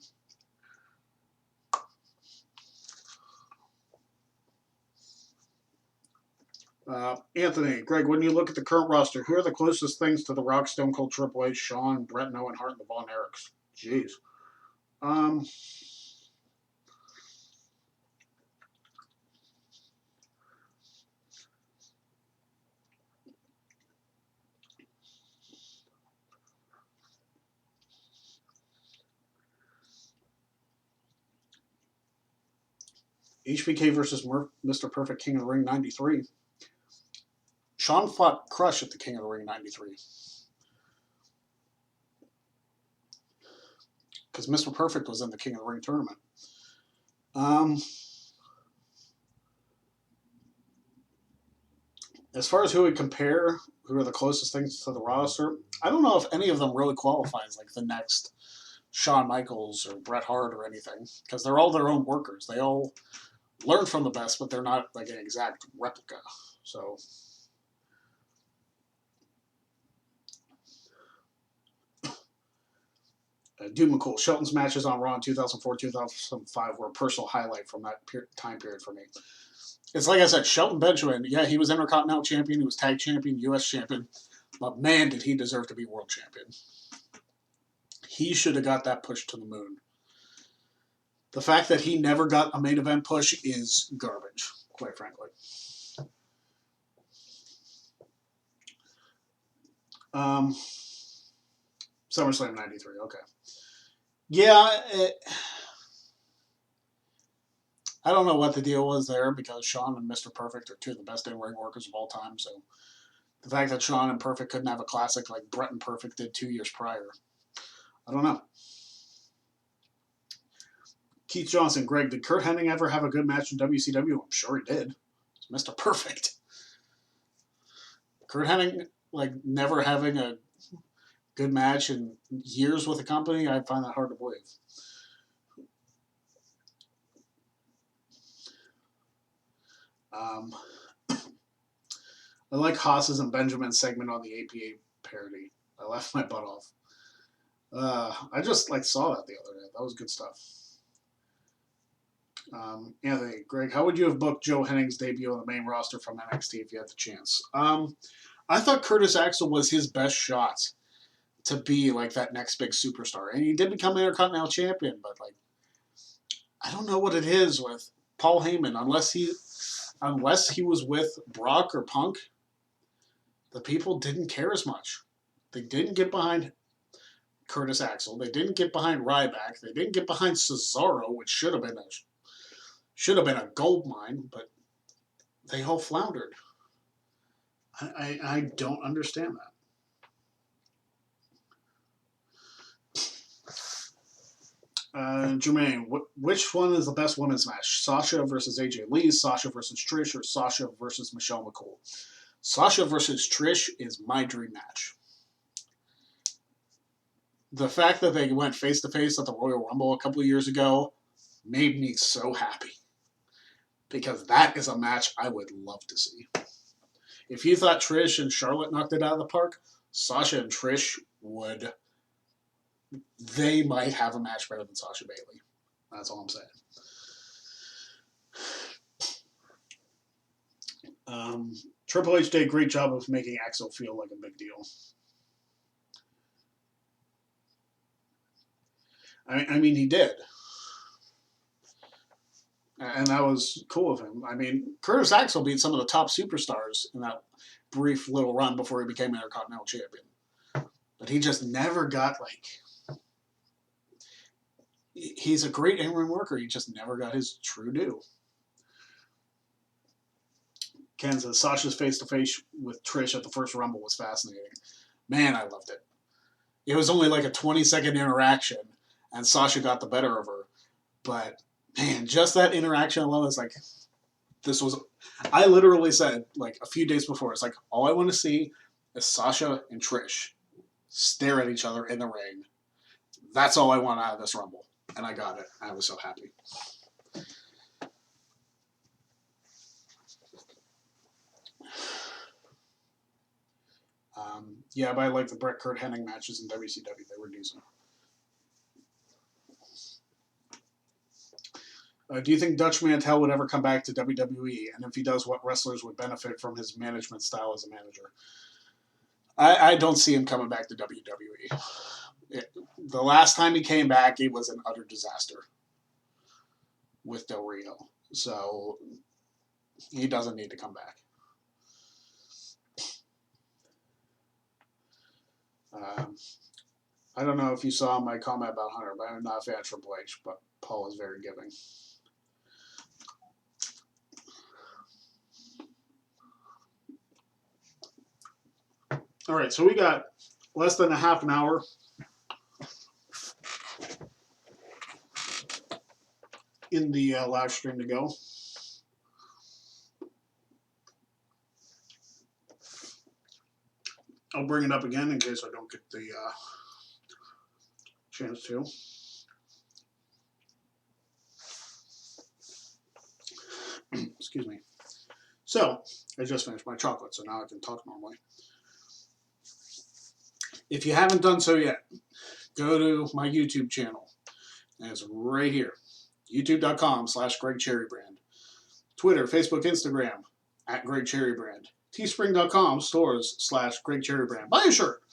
Anthony, Greg, when you look at the current roster, who are the closest things to The Rock, Stone Cold, Triple H, Shawn, Bret, Owen Hart, and the Von Erichs? Jeez. HBK versus Mr. Perfect King of the Ring 93. Shawn fought Crush at the King of the Ring 93. Because Mr. Perfect was in the King of the Ring tournament. As far as who we compare, who are the closest things to the roster, I don't know if any of them really qualify as like the next Shawn Michaels or Bret Hart or anything. Because they're all their own workers. They all learn from the best, but they're not like an exact replica. So... Doom McCool. Shelton's matches on Raw in 2004-2005 were a personal highlight from that time period for me. It's like I said, Shelton Benjamin, yeah, he was Intercontinental Champion, he was Tag Champion, U.S. Champion, but man, did he deserve to be World Champion. He should have got that push to the moon. The fact that he never got a main event push is garbage, quite frankly. SummerSlam 93, okay. Yeah, I don't know what the deal was there because Shawn and Mr. Perfect are two of the best in-ring workers of all time. So the fact that Shawn and Perfect couldn't have a classic like Bret and Perfect did 2 years prior, I don't know. Keith Johnson, Greg, did Kurt Hennig ever have a good match in WCW? I'm sure he did. It's Mr. Perfect. Kurt Hennig, like, never having a good match in years with a company, I find that hard to believe. I like Haas's and Benjamin's segment on the APA parody. I laughed my butt off. I just saw that the other day. That was good stuff. Anthony, Greg, how would you have booked Joe Hennig's debut on the main roster from NXT if you had the chance? I thought Curtis Axel was his best shot to be like that next big superstar, and he did become Intercontinental Champion. But I don't know what it is with Paul Heyman, unless he was with Brock or Punk. The people didn't care as much. They didn't get behind Curtis Axel. They didn't get behind Ryback. They didn't get behind Cesaro, which should have been a gold mine, but they all floundered. I don't understand that. Jermaine, which one is the best women's match? Sasha versus AJ Lee, Sasha versus Trish, or Sasha versus Michelle McCool? Sasha versus Trish is my dream match. The fact that they went face-to-face at the Royal Rumble a couple of years ago made me so happy. Because that is a match I would love to see. If you thought Trish and Charlotte knocked it out of the park, Sasha and Trish would... They might have a match better than Sasha Bailey. That's all I'm saying. Triple H did a great job of making Axel feel like a big deal. I mean, he did. And that was cool of him. I mean, Curtis Axel beat some of the top superstars in that brief little run before he became Intercontinental Champion. But he just never got, he's a great in-ring worker. He just never got his true due. Ken says Sasha's face-to-face with Trish at the first Rumble was fascinating. Man, I loved it. It was only like a 20-second interaction, and Sasha got the better of her. But, man, just that interaction alone is like, this was... I literally said, like, a few days before, it's like, all I want to see is Sasha and Trish stare at each other in the ring. That's all I want out of this Rumble. And I got it. I was so happy. Yeah, but I like the Bret Kurt Hennig matches in WCW. They were decent. Do you think Dutch Mantel would ever come back to WWE? And if he does, what wrestlers would benefit from his management style as a manager? I don't see him coming back to WWE. The last time he came back, it was an utter disaster with Del Rio. So he doesn't need to come back. I don't know if you saw my comment about Hunter, but I'm not a fan of Triple H, but Paul is very giving. All right, so we got less than a half an hour. In the live stream to go. I'll bring it up again in case I don't get the chance to. Excuse me. So, I just finished my chocolate, so now I can talk normally. If you haven't done so yet, go to my YouTube channel. And it's right here. YouTube.com/GregCherryBrand. Twitter, Facebook, Instagram, @GregCherryBrand. Teespring.com, stores/GregCherryBrand. Buy a shirt.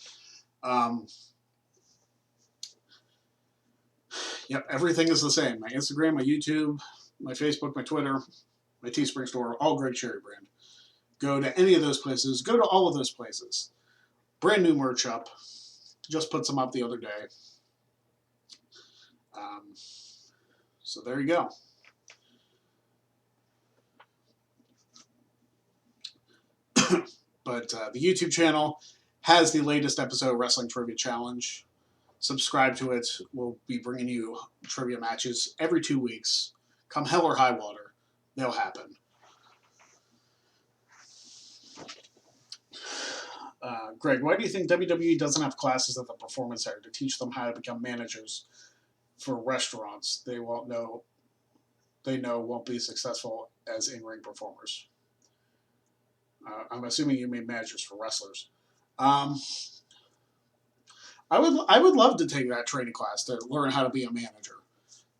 Yep, everything is the same. My Instagram, my YouTube, my Facebook, my Twitter, my Teespring store, all Greg Cherry Brand. Go to any of those places. Go to all of those places. Brand new merch up. Just put some up the other day. So there you go. But the YouTube channel has the latest episode of Wrestling Trivia Challenge. Subscribe to it. We'll be bringing you trivia matches every 2 weeks. Come hell or high water, they'll happen. Greg, why do you think WWE doesn't have classes at the Performance Center to teach them how to become managers for restaurants they know won't be successful as in-ring performers? I'm assuming you mean managers for wrestlers. I would love to take that training class to learn how to be a manager.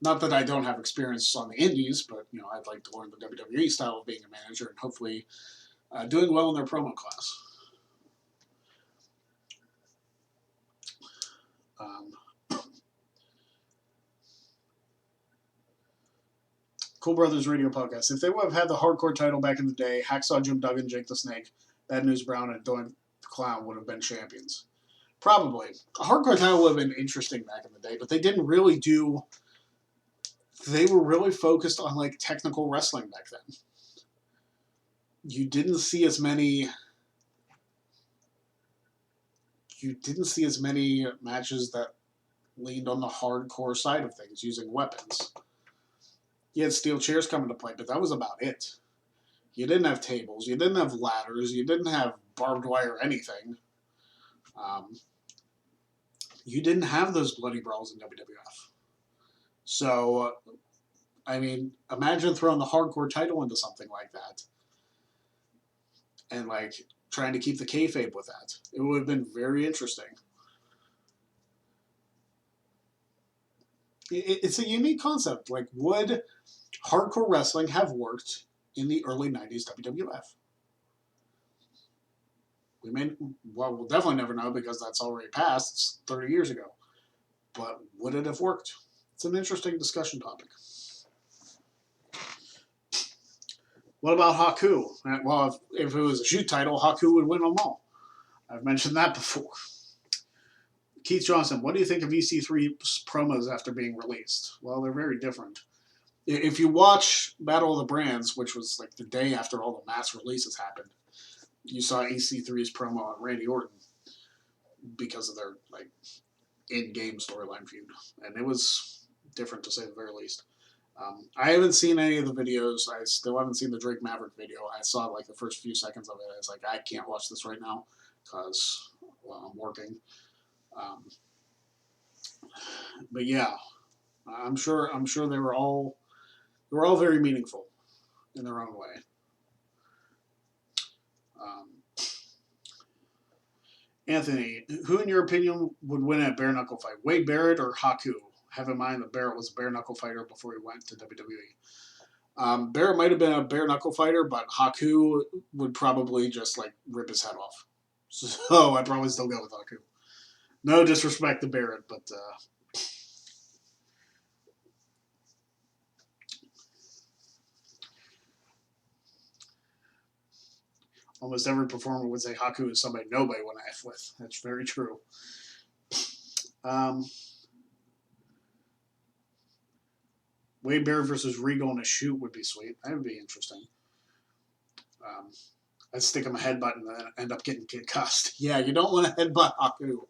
Not that I don't have experience on the indies, but I'd like to learn the WWE style of being a manager and hopefully doing well in their promo class. Cool Brothers Radio Podcast. If they would have had the hardcore title back in the day, Hacksaw Jim Duggan, Jake the Snake, Bad News Brown, and Doink the Clown would have been champions. Probably. A hardcore title would have been interesting back in the day, but they didn't really do... They were really focused on, technical wrestling back then. You didn't see as many matches that leaned on the hardcore side of things, using weapons. You had steel chairs come into play, but that was about it. You didn't have tables. You didn't have ladders. You didn't have barbed wire anything. You didn't have those bloody brawls in WWF. So, imagine throwing the hardcore title into something like that. And, trying to keep the kayfabe with that. It would have been very interesting. It's a unique concept. Would hardcore wrestling have worked in the early 90s WWF? We'll definitely never know because that's already passed. It's 30 years ago. But would it have worked? It's an interesting discussion topic. What about Haku? Well, if it was a shoot title, Haku would win them all. I've mentioned that before. Keith Johnson, what do you think of EC3's promos after being released? Well, they're very different. If you watch Battle of the Brands, which was like the day after all the mass releases happened, you saw EC3's promo on Randy Orton because of their like in-game storyline feud, and it was different to say the very least. I haven't seen any of the videos. I still haven't seen the Drake Maverick video. I saw like the first few seconds of it. I was like, I can't watch this right now because well, I'm working. Um, but yeah, I'm sure they were all very meaningful in their own way. Um, Anthony, who in your opinion would win a bare knuckle fight? Wade Barrett or Haku? Have in mind that Barrett was a bare knuckle fighter before he went to WWE. Barrett might have been a bare knuckle fighter, but Haku would probably just like rip his head off. So I'd probably still go with Haku. No disrespect to Barrett, but almost every performer would say Haku is somebody nobody want to F with. That's very true. Wade Barrett versus Regal in a shoot would be sweet. That would be interesting. I'd stick him a headbutt and then end up getting concussed. Yeah, you don't want to headbutt Haku.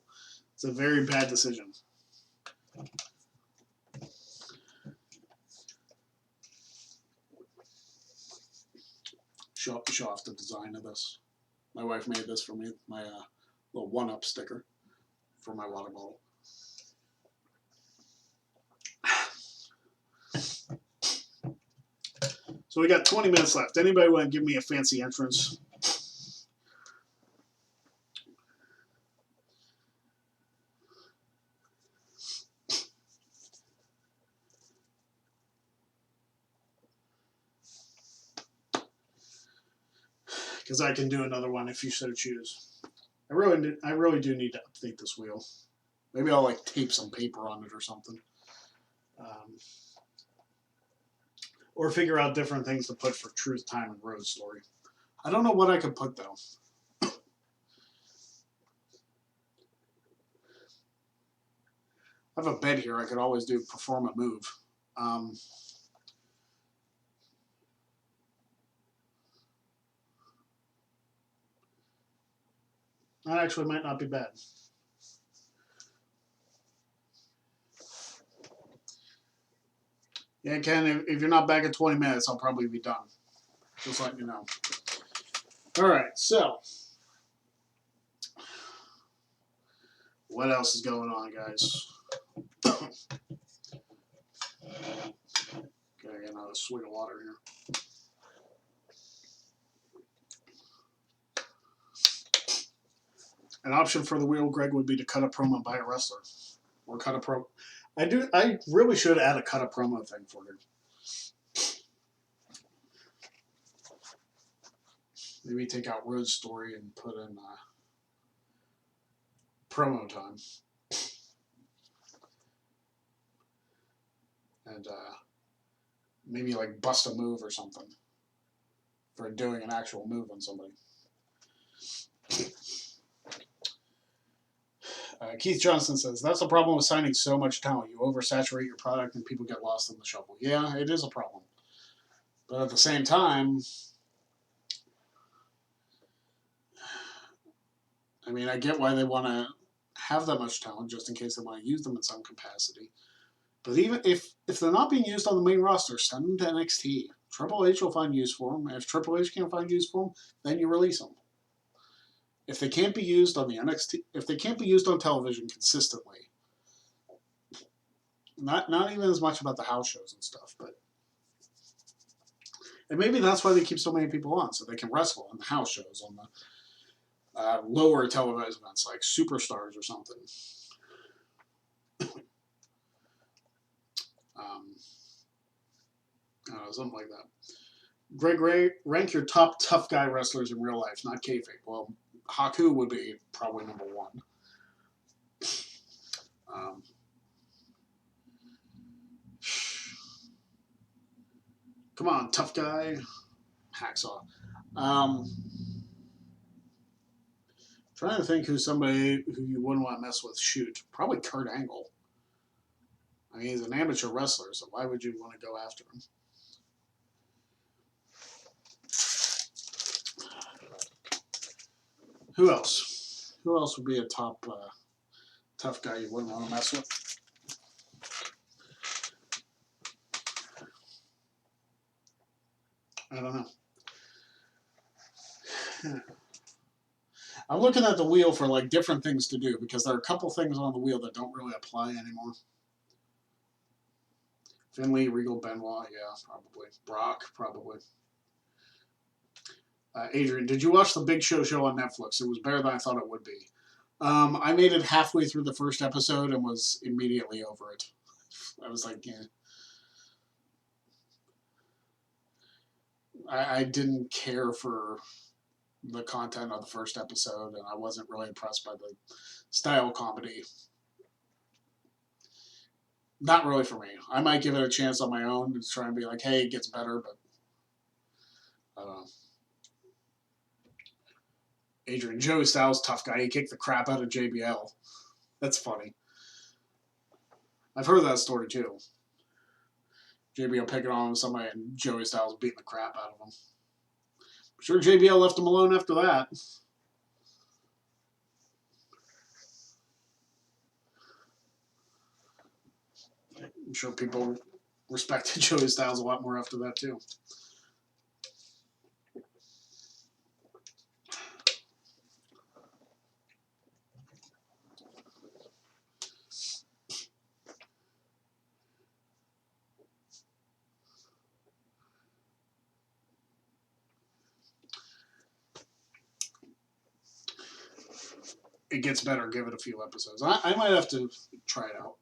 It's a very bad decision. Show off the design of this. My wife made this for me. My little one-up sticker for my water bottle. So we got 20 minutes left. Anybody want to give me a fancy entrance? Because I can do another one if you so choose. I really do need to update this wheel. Maybe I'll like tape some paper on it or something. Or figure out different things to put for Truth, Time, and Road Story. I don't know what I could put though. I have a bed here. I could always do perform a move. That actually might not be bad. Yeah, Ken, if you're not back in 20 minutes, I'll probably be done. Just letting you know. All right, so what else is going on, guys? Gotta get another swig of water here. An option for the wheel, Greg, would be to cut a promo by a wrestler. Or cut a promo. I really should add a cut a promo thing for him. Maybe take out Road Story and put in promo time. And maybe like bust a move or something for doing an actual move on somebody. Keith Johnson says, that's the problem with signing so much talent. You oversaturate your product and people get lost in the shuffle. Yeah, it is a problem. But at the same time, I mean, I get why they want to have that much talent just in case they want to use them in some capacity. But even if they're not being used on the main roster, send them to NXT. Triple H will find use for them. And if Triple H can't find use for them, then you release them. If they can't be used on the NXT, if they can't be used on television consistently, not even as much about the house shows and stuff, but and maybe that's why they keep so many people on, so they can wrestle on the house shows, on the lower televised events like Superstars or something. I don't know, something like that. Greg, rank your top tough guy wrestlers in real life, not kayfabe. Well, Haku would be probably number one. Come on, tough guy. Hacksaw. Trying to think who's somebody who you wouldn't want to mess with. Shoot, probably Kurt Angle. I mean, he's an amateur wrestler, so why would you want to go after him? Who else? Who else would be a tough guy you wouldn't want to mess with? I don't know. I'm looking at the wheel for like different things to do because there are a couple things on the wheel that don't really apply anymore. Finley, Regal, Benoit, yeah, probably. Brock, probably. Adrian, did you watch the Big Show on Netflix? It was better than I thought it would be. I made it halfway through the first episode and was immediately over it. I was like, yeah. I didn't care for the content of the first episode, and I wasn't really impressed by the style comedy. Not really for me. I might give it a chance on my own to try and be like, hey, it gets better, but I don't know. Adrian, Joey Styles, tough guy. He kicked the crap out of JBL. That's funny. I've heard that story too. JBL picking on somebody and Joey Styles beating the crap out of him. I'm sure JBL left him alone after that. I'm sure people respected Joey Styles a lot more after that too. It gets better. Give it a few episodes. I might have to try it out.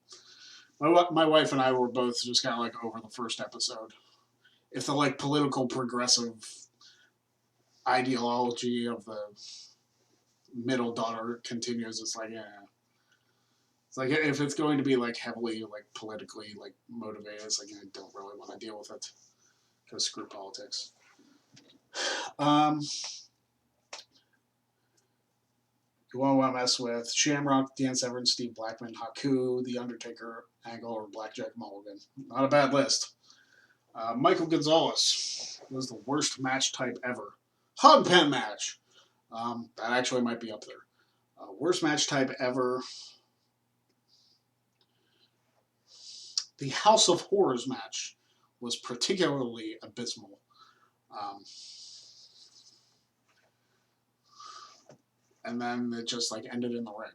My wife and I were both just kind of like over the first episode. If the like political progressive ideology of the middle daughter continues, it's like, yeah. It's like if it's going to be like heavily like politically like motivated, it's like I don't really want to deal with it because screw politics. You won't want to mess with Shamrock, Dan Severn, Steve Blackman, Haku, The Undertaker, Angle, or Blackjack Mulligan. Not a bad list. Michael Gonzalez was the worst match type ever. Hog pen match. That actually might be up there. Worst match type ever. The House of Horrors match was particularly abysmal. And then it just like ended in the ring.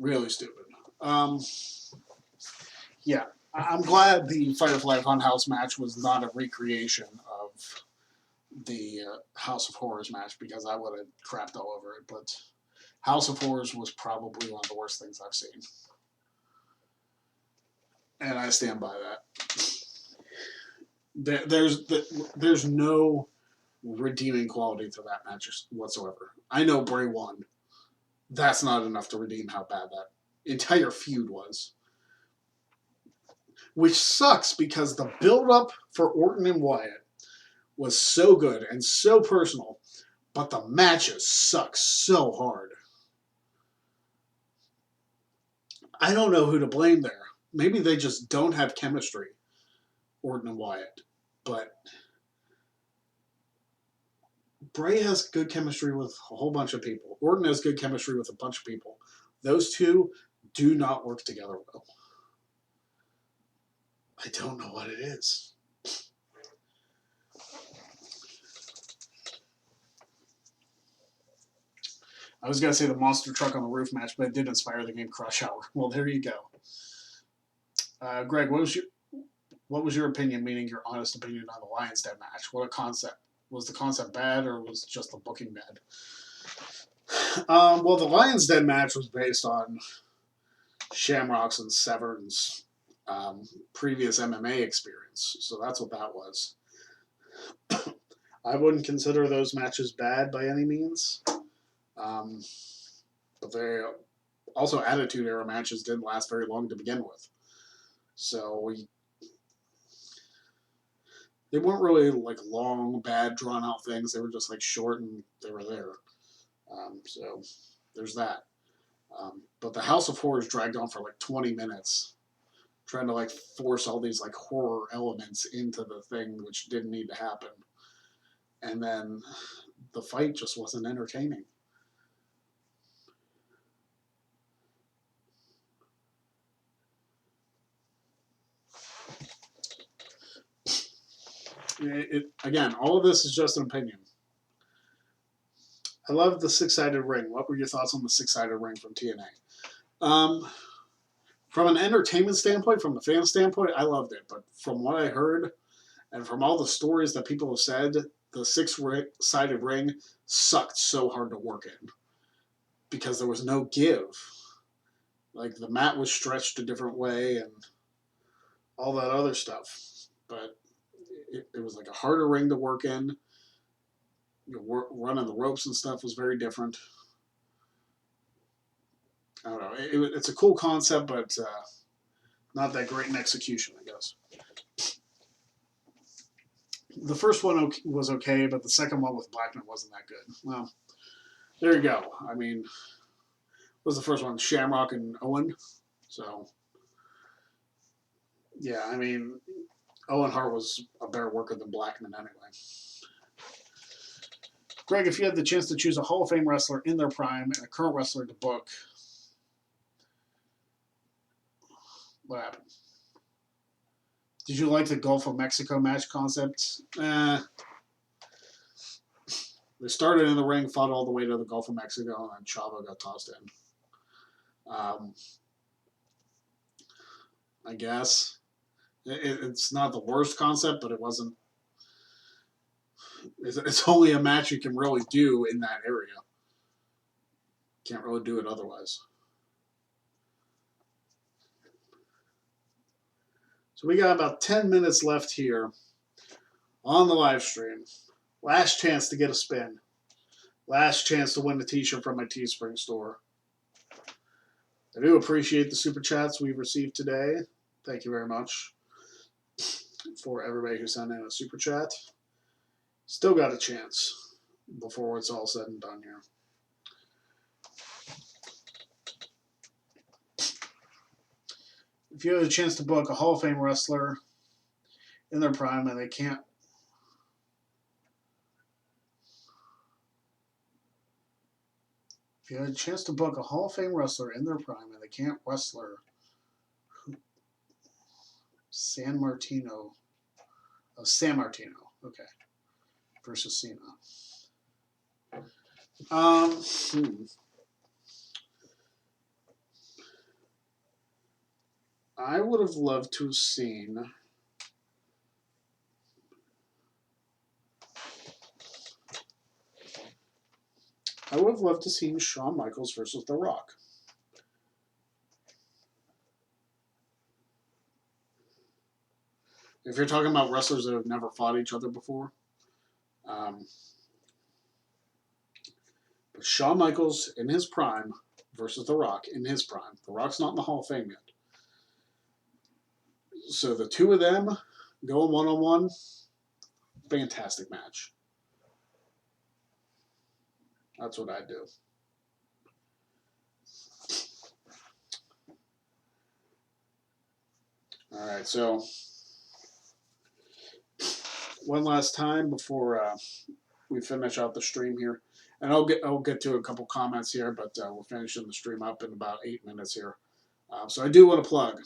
Really stupid. Yeah, I'm glad the Firefly Funhouse match was not a recreation of the House of Horrors match because I would have crapped all over it. But House of Horrors was probably one of the worst things I've seen. And I stand by that. There's no redeeming quality to that match whatsoever. I know Bray won. That's not enough to redeem how bad that entire feud was. Which sucks because the build-up for Orton and Wyatt was so good and so personal, but the matches suck so hard. I don't know who to blame there. Maybe they just don't have chemistry, Orton and Wyatt. But Bray has good chemistry with a whole bunch of people. Orton has good chemistry with a bunch of people. Those two do not work together well. I don't know what it is. I was going to say the monster truck on the roof match, but it did inspire the game Crush Hour. Well, there you go. Greg, what was your opinion, meaning your honest opinion on the Lions Den match? What a concept. Was the concept bad or was just the booking bad? Well, the Lions Den match was based on Shamrock's and Severn's previous MMA experience. So that's what that was. I wouldn't consider those matches bad by any means. But they also Attitude Era matches didn't last very long to begin with. So they weren't really like long, bad, drawn out things. They were just like short and they were there. So there's that. But the House of Horrors dragged on for like 20 minutes, trying to like force all these like horror elements into the thing, which didn't need to happen. And then the fight just wasn't entertaining. Again, all of this is just an opinion. I love the six-sided ring. What were your thoughts on the six-sided ring from TNA? From an entertainment standpoint, from a fan standpoint, I loved it. But from what I heard, and from all the stories that people have said, the six-sided ring sucked so hard to work in because there was no give. Like the mat was stretched a different way and all that other stuff. But it was like a harder ring to work in. Running the ropes and stuff was very different. I don't know. It's a cool concept, but not that great in execution, I guess. The first one was okay, but the second one with Blackman wasn't that good. Well, there you go. I mean, what was the first one? Shamrock and Owen. So, yeah, I mean, Owen Hart was a better worker than Blackman anyway. Greg, if you had the chance to choose a Hall of Fame wrestler in their prime and a current wrestler to book, what happened? Did you like the Gulf of Mexico match concept? They started in the ring, fought all the way to the Gulf of Mexico, and then Chavo got tossed in. I guess. It's not the worst concept, but it wasn't. It's only a match you can really do in that area. Can't really do it otherwise. So we got about 10 minutes left here on the live stream. Last chance to get a spin. Last chance to win a t-shirt from my Teespring store. I do appreciate the super chats we've received today. Thank you very much for everybody who sent in a super chat. Still got a chance before it's all said and done here. If you have a chance to book a Hall of Fame wrestler in their prime and they can't If you had a chance to book a Hall of Fame wrestler in their prime and they can't wrestler San Martino, okay, versus Cena. I would have loved to have seen Shawn Michaels versus The Rock. If you're talking about wrestlers that have never fought each other before, but Shawn Michaels in his prime versus The Rock in his prime. The Rock's not in the Hall of Fame yet. So the two of them going one-on-one, fantastic match. That's what I do. All right, so one last time before we finish out the stream here, and I'll get to a couple comments here, but we're finishing the stream up in about 8 minutes here. So I do want to plug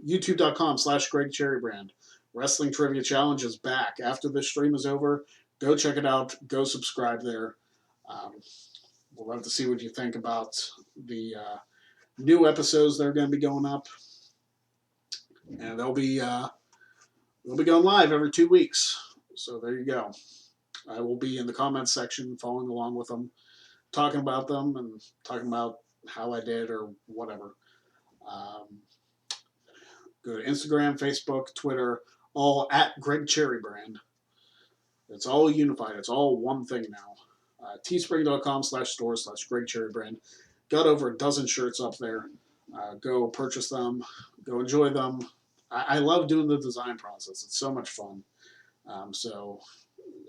youtube.com/Greg Cherrybrand. Wrestling Trivia Challenge is back. After this stream is over, go check it out. Go subscribe there. We'll love to see what you think about the new episodes that are going to be going up. And they'll be going live every 2 weeks. So there you go. I will be in the comments section following along with them, talking about them and talking about how I did or whatever. Go to Instagram, Facebook, Twitter, all at Greg Cherrybrand. It's all unified. It's all one thing now. Teespring.com/store/Greg Cherrybrand. Got over a dozen shirts up there. Go purchase them. Go enjoy them. I love doing the design process. It's so much fun. So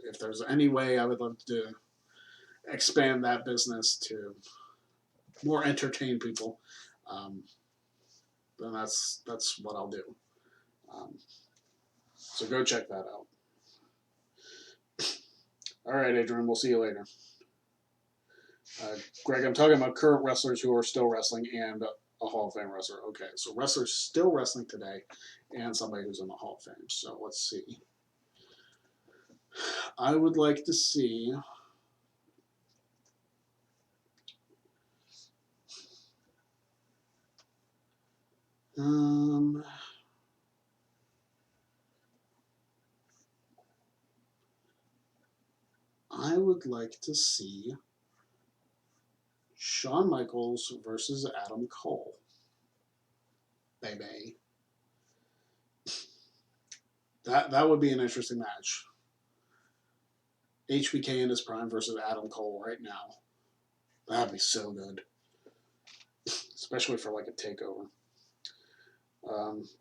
if there's any way, I would love to expand that business to more entertain people, then that's what I'll do. Um, so go check that out. All right, Adrian, we'll see you later. Greg, I'm talking about current wrestlers who are still wrestling and a Hall of Fame wrestler. Okay, so wrestlers still wrestling today and somebody who's in the Hall of Fame. So let's see. I would like to see. I would like to see Shawn Michaels versus Adam Cole. Baby. That would be an interesting match. HBK in his prime versus Adam Cole right now. That'd be so good. Especially for like a takeover.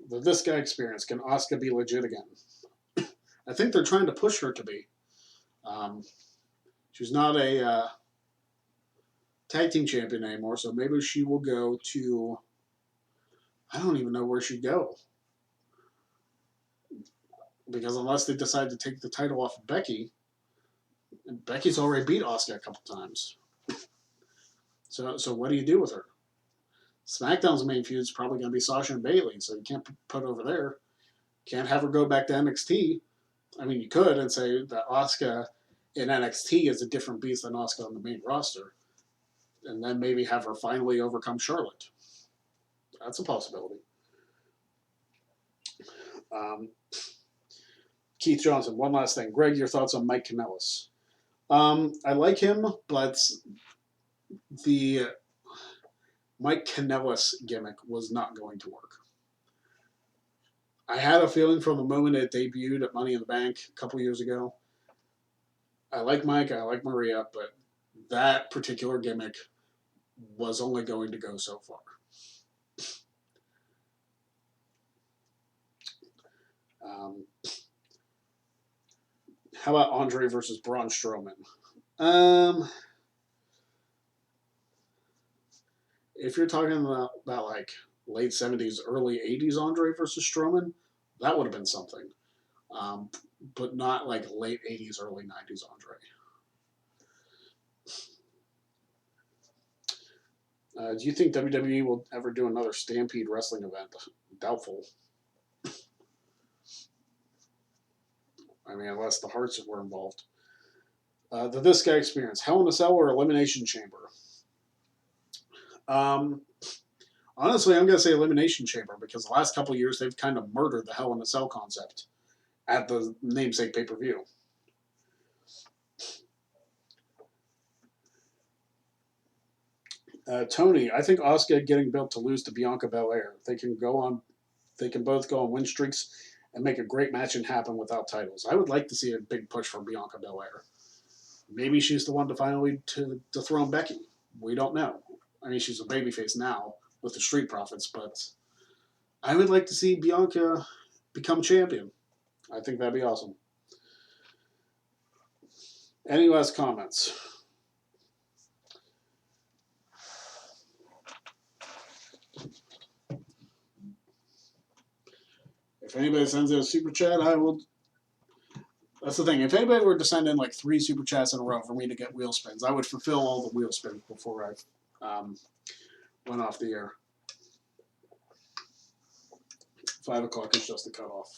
This guy experience. Can Asuka be legit again? I think they're trying to push her to be. She's not a tag team champion anymore, so maybe she will go to. I don't even know where she'd go. Because unless they decide to take the title off of Becky, and Becky's already beat Asuka a couple times. So what do you do with her? SmackDown's main feud is probably going to be Sasha and Bayley, so you can't put over there. Can't have her go back to NXT. I mean, you could and say that Asuka in NXT is a different beast than Asuka on the main roster, and then maybe have her finally overcome Charlotte. That's a possibility. Keith Johnson, one last thing. Greg, your thoughts on Mike Kanellis? I like him, but the Mike Kanellis gimmick was not going to work. I had a feeling from the moment it debuted at Money in the Bank a couple years ago. I like Mike, I like Maria, but that particular gimmick was only going to go so far. How about Andre versus Braun Strowman? If you're talking about like late 70s, early 80s Andre versus Strowman, that would have been something. But not like late 80s, early 90s Andre. Do you think WWE will ever do another Stampede wrestling event? Doubtful. I mean, unless the Hearts were involved. This guy experience, Hell in a Cell or Elimination Chamber? Honestly, I'm going to say Elimination Chamber because the last couple of years they've kind of murdered the Hell in a Cell concept at the namesake pay-per-view. Tony, I think Asuka getting built to lose to Bianca Belair. They can both go on win streaks and make a great match and happen without titles. I would like to see a big push for Bianca Belair. Maybe she's the one to finally to dethrone Becky. We don't know. I mean, she's a babyface now with the Street Profits, but I would like to see Bianca become champion. I think that'd be awesome. Any last comments? If anybody sends in a super chat, I will. That's the thing. If anybody were to send in like 3 super chats in a row for me to get wheel spins, I would fulfill all the wheel spins before I went off the air. 5 o'clock is just the cutoff.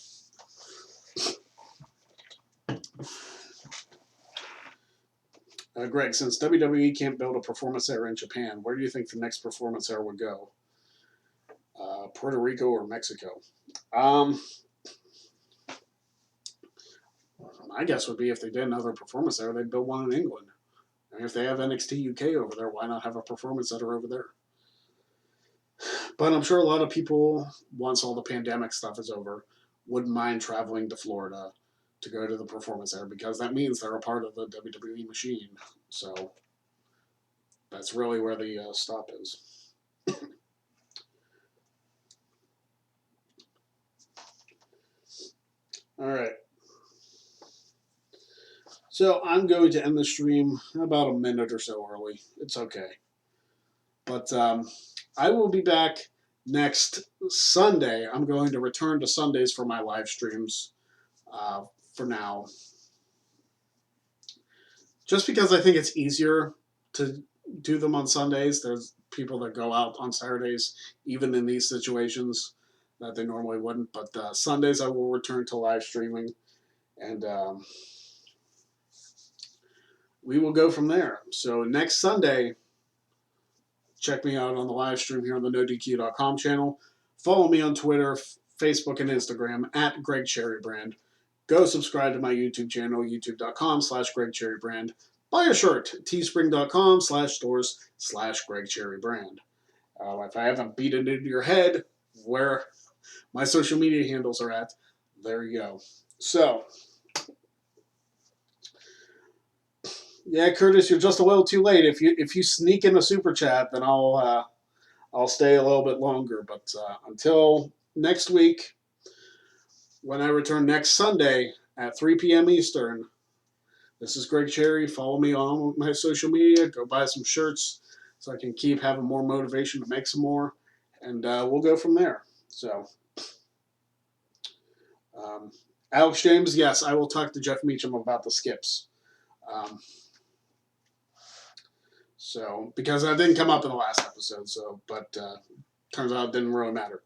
Greg, since WWE can't build a performance center in Japan, where do you think the next performance center would go? Puerto Rico or Mexico? My guess would be if they did another performance center, they'd build one in England. And if they have NXT UK over there, why not have a performance center over there? But I'm sure a lot of people, once all the pandemic stuff is over, wouldn't mind traveling to Florida to go to the performance center because that means they're a part of the WWE machine. So that's really where the stop is. All right. So I'm going to end the stream about a minute or so early. It's okay. But I will be back next Sunday. I'm going to return to Sundays for my live streams for now. Just because I think it's easier to do them on Sundays. There's people that go out on Saturdays, even in these situations that they normally wouldn't. But Sundays I will return to live streaming, and we will go from there. So next Sunday, check me out on the live stream here on the NoDQ.com channel. Follow me on Twitter, Facebook, and Instagram at Greg Cherry Brand. Go subscribe to my YouTube channel, youtube.com/Greg Cherry Brand. Buy a shirt, teespring.com/stores/Greg Cherry Brand. If I haven't beat it into your head where my social media handles are at, there you go. So, yeah, Curtis, you're just a little too late. If you sneak in a super chat, then I'll stay a little bit longer. But until next week, when I return next Sunday at 3 p.m. Eastern, this is Greg Cherry. Follow me on my social media. Go buy some shirts so I can keep having more motivation to make some more, and we'll go from there. So, Alex James, yes, I will talk to Jeff Meacham about the skips. So, because that didn't come up in the last episode, but turns out it didn't really matter.